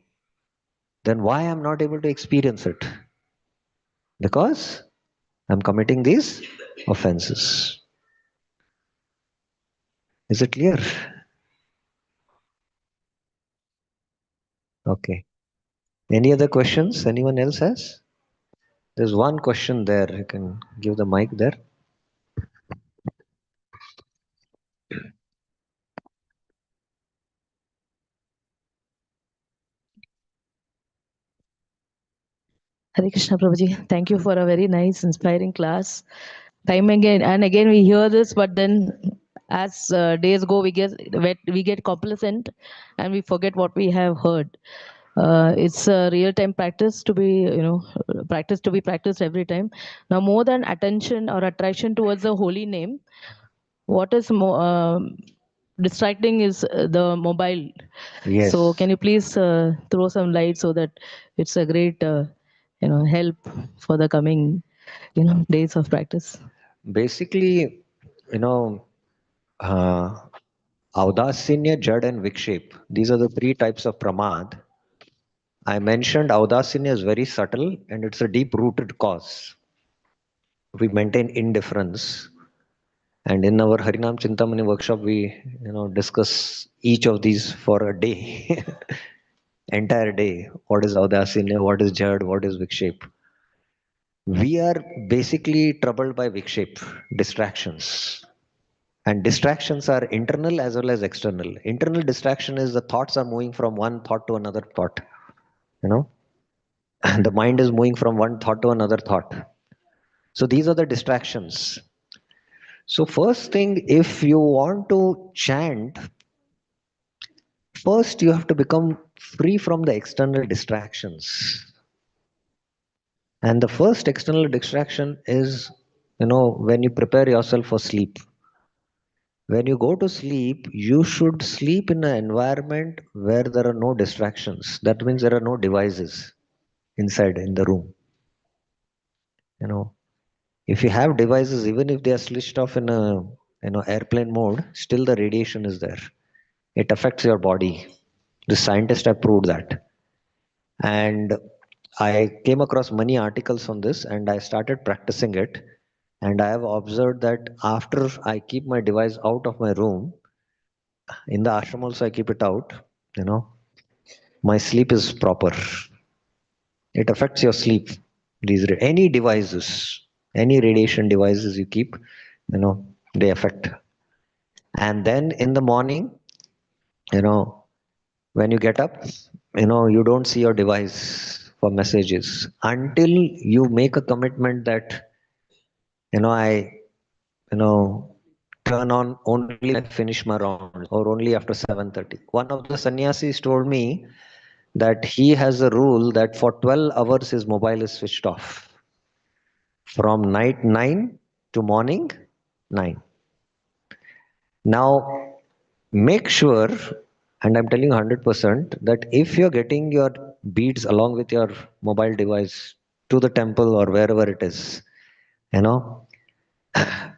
Then why I'm not able to experience it? Because I'm committing these offenses. Is it clear? Okay. Any other questions? Anyone else has? There's one question there. You can give the mic there. Hare Krishna Prabhuji, thank you for a very nice, inspiring class. Time again and again we hear this, but then as days go, we get complacent and we forget what we have heard. It's a real-time practice to be, practiced every time. Now, more than attention or attraction towards the holy name, what is more distracting is the mobile. Yes. So, can you please throw some light so that it's a great, help for the coming, days of practice. Basically, uh, Audasinya, Jad, and Vikshep. These are the three types of pramad. I mentioned Audasinya is very subtle and it's a deep rooted cause. We maintain indifference. And in our Harinam Chintamani workshop, we discuss each of these for a day, entire day. What is Audasinya? What is Jad? What is Vikshep? We are basically troubled by Vikshep, distractions. And distractions are internal as well as external. Internal distraction is the thoughts are moving from one thought to another thought. And the mind is moving from one thought to another thought. So these are the distractions. So first thing, if you want to chant, first you have to become free from the external distractions. And the first external distraction is, when you prepare yourself for sleep. When you go to sleep, you should sleep in an environment where there are no distractions. That means there are no devices inside in the room. If you have devices, even if they are switched off in a airplane mode, still the radiation is there. It affects your body. The scientists have proved that. And I came across many articles on this and I started practicing it. And I have observed that after I keep my device out of my room, in the ashram also I keep it out, my sleep is proper. It affects your sleep. Any devices, any radiation devices you keep, they affect. And then in the morning, when you get up, you don't see your device for messages until you make a commitment that, I, turn on only when I finish my round or only after 7:30. One of the sannyasis told me that he has a rule that for 12 hours his mobile is switched off from night 9 to morning 9. Now, make sure And I'm telling you 100% that if you're getting your beads along with your mobile device to the temple or wherever it is, you know,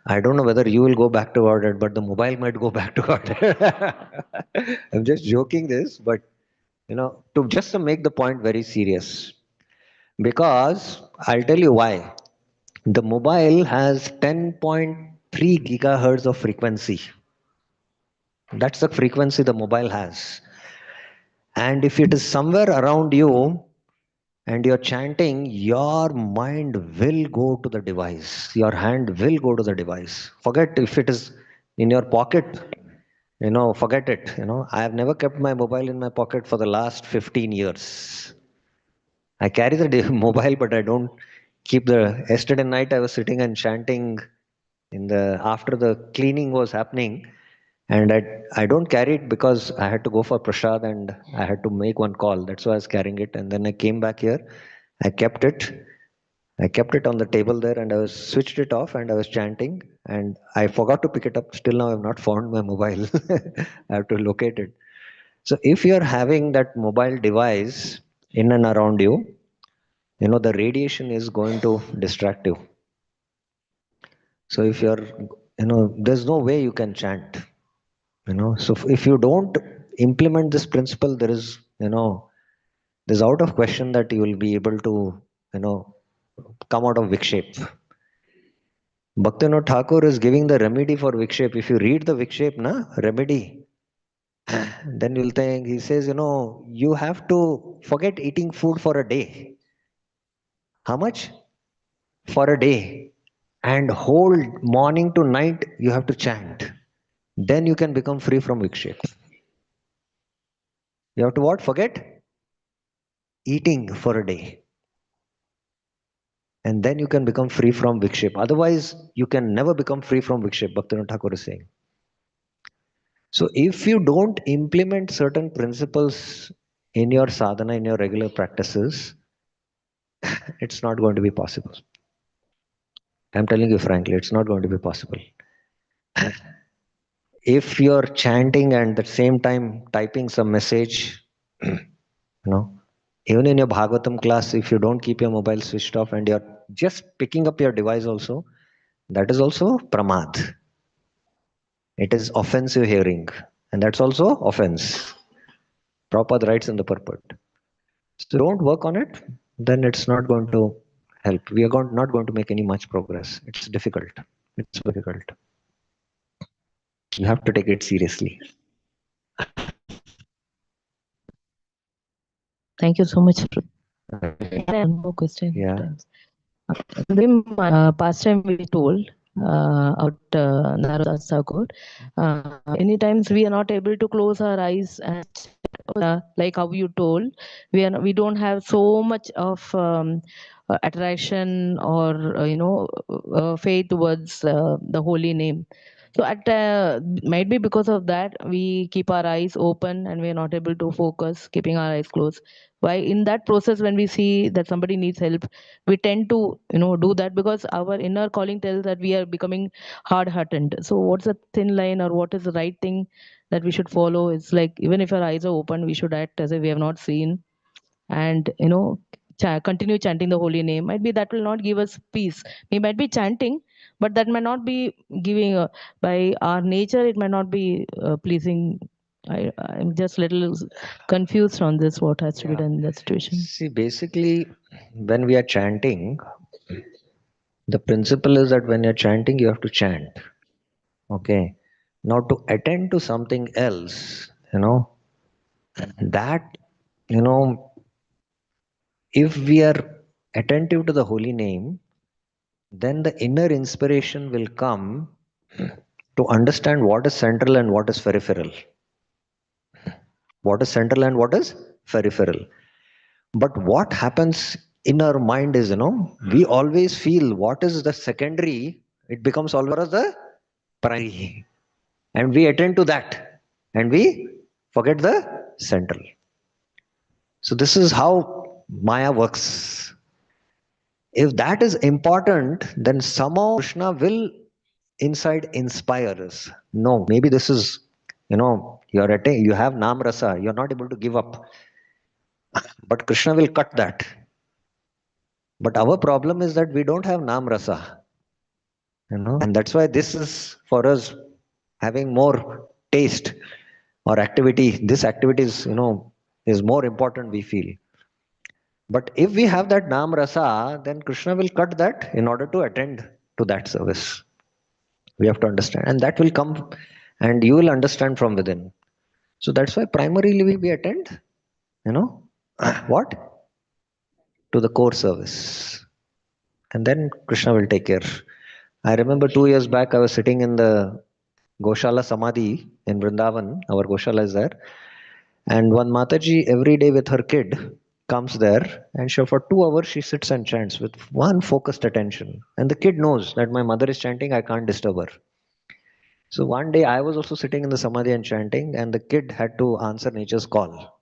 I don't know whether you will go back to God, but the mobile might go back to God. I'm just joking this, but to make the point very serious, because I'll tell you why. The mobile has 10.3 gigahertz of frequency. That's the frequency the mobile has. And if it is somewhere around you and you're chanting, your mind will go to the device. Your hand will go to the device. Forget if it is in your pocket, forget it. I have never kept my mobile in my pocket for the last 15 years. I carry the mobile, but I don't keep the. Yesterday night, I was sitting and chanting after the cleaning was happening, and I don't carry it because I had to go for prasad and I had to make one call. That's why I was carrying it. And then I came back here. I kept it. I kept it on the table there, and I was switched it off, and I was chanting, and I forgot to pick it up. Still now, I've not found my mobile. I have to locate it. So if you're having that mobile device in and around you, the radiation is going to distract you. So if you're, there's no way you can chant. So if you don't implement this principle, there's out of question that you will be able to, come out of Vikshep. Bhaktivinoda Thakur is giving the remedy for Vikshep. If you read the Vikshep, remedy, then you'll think, he says, you have to forget eating food for a day. How much? For a day. And whole morning to night, you have to chant. Then you can become free from Vikshep. You have to what? Forget eating for a day. And then you can become free from Vikshep. Otherwise, you can never become free from Vikshep, Bhaktivinoda Thakur is saying. So if you don't implement certain principles in your sadhana, in your regular practices, it's not going to be possible. I'm telling you frankly, it's not going to be possible. If you're chanting and at the same time typing some message, even in your Bhagavatam class, if you don't keep your mobile switched off and you're just picking up your device also, that is also pramad. It is offensive hearing, and that's also offense. Prabhupada writes in the purport. So don't work on it, then it's not going to help. We are not going to make any much progress. It's difficult. It's difficult. You have to take it seriously. Thank you so much. I have no question. Yeah. Past time we told about Narada Thakur. Many times we are not able to close our eyes and like how you told, we don't have so much of attraction or faith towards the holy name. So might be because of that we keep our eyes open and we are not able to focus, keeping our eyes closed. Why in that process when we see that somebody needs help, we tend to do that because our inner calling tells that we are becoming hard-hearted. So what's the thin line or what is the right thing that we should follow? It's like even if our eyes are open, we should act as if we have not seen, and continue chanting the holy name. Might be that will not give us peace. We might be chanting, but that might not be giving by our nature. It might not be pleasing. I'm just little confused on this. What has to be done in that situation? See, basically, when we are chanting, the principle is that when you're chanting, you have to chant. Okay. Now to attend to something else, that, if we are attentive to the holy name, then the inner inspiration will come to understand what is central and what is peripheral. What is central and what is peripheral. But what happens in our mind is, we always feel what is the secondary, it becomes always the primary. And we attend to that. And we forget the central. So this is how Maya works. If that is important, then somehow Krishna will inside inspire us. No, maybe this is, You have Nam Rasa, you're not able to give up. But Krishna will cut that. But our problem is that we don't have Nam Rasa. And that's why this is for us having more taste or activity. This activity is more important, we feel. But if we have that Nam Rasa, then Krishna will cut that in order to attend to that service. We have to understand. And that will come and you will understand from within. So that's why primarily we attend, what? To the core service. And then Krishna will take care. I remember 2 years back, I was sitting in the Goshala Samadhi in Vrindavan. Our Goshala is there. And one Mataji every day with her kid comes there and for 2 hours she sits and chants with one focused attention. And the kid knows that my mother is chanting, I can't disturb her. So one day I was also sitting in the Samadhi and chanting, and the kid had to answer nature's call.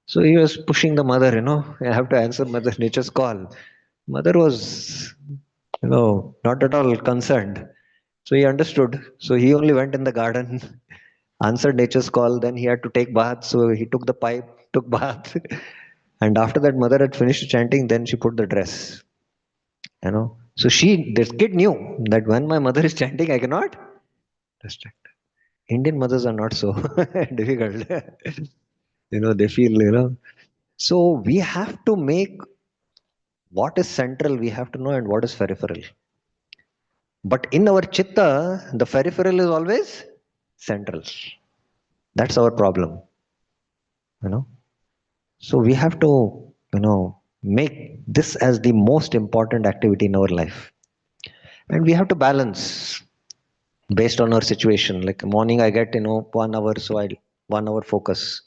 So he was pushing the mother, I have to answer mother nature's call. Mother was, not at all concerned. So he understood. So he only went in the garden, answered nature's call. Then he had to take bath. So he took the pipe, took bath. And after that, mother had finished chanting. Then she put the dress. So this kid knew that when my mother is chanting, I cannot distract. Indian mothers are not so difficult. They feel. So we have to make what is central, we have to know, and what is peripheral. But in our chitta, the peripheral is always central. That's our problem. So we have to, make this as the most important activity in our life. And we have to balance based on our situation. Like morning I get, 1 hour, so I 1 hour focus.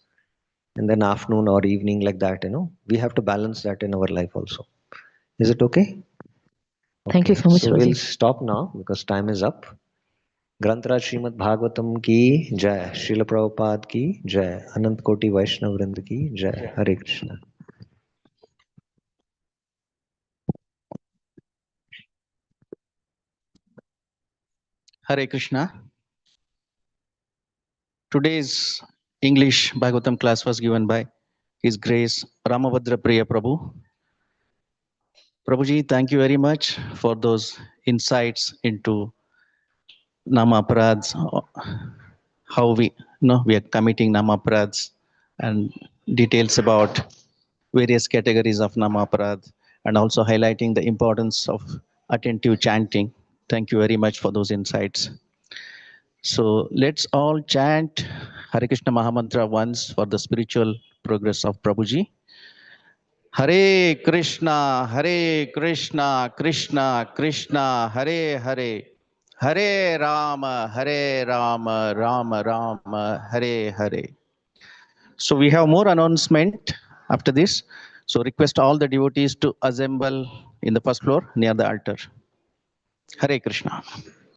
And then afternoon or evening like that, we have to balance that in our life also. Is it okay? Thank you so much, So Roji. we'll stop now because time is up. ग्रंथराज Shrimad Bhagavatam की जय, श्रील प्रभुपाद की जय, अनंत कोटि वैष्णव वृंद की जय. हरे Krishna. Hare Krishna. Today's English Bhagavatam class was given by His Grace Ramabhadra Priya Prabhu. Prabhuji, thank you very much for those insights into Namaprads, how we are committing Namaprads, and details about various categories of Namaprad, and also highlighting the importance of attentive chanting. Thank you very much for those insights. So let's all chant Hare Krishna Mahamantra once for the spiritual progress of Prabhuji. Hare Krishna, Krishna Krishna, Hare Hare, Hare Rama, Rama Rama, Hare Hare. So we have more announcement after this. So request all the devotees to assemble in the first floor near the altar. Hare Krishna.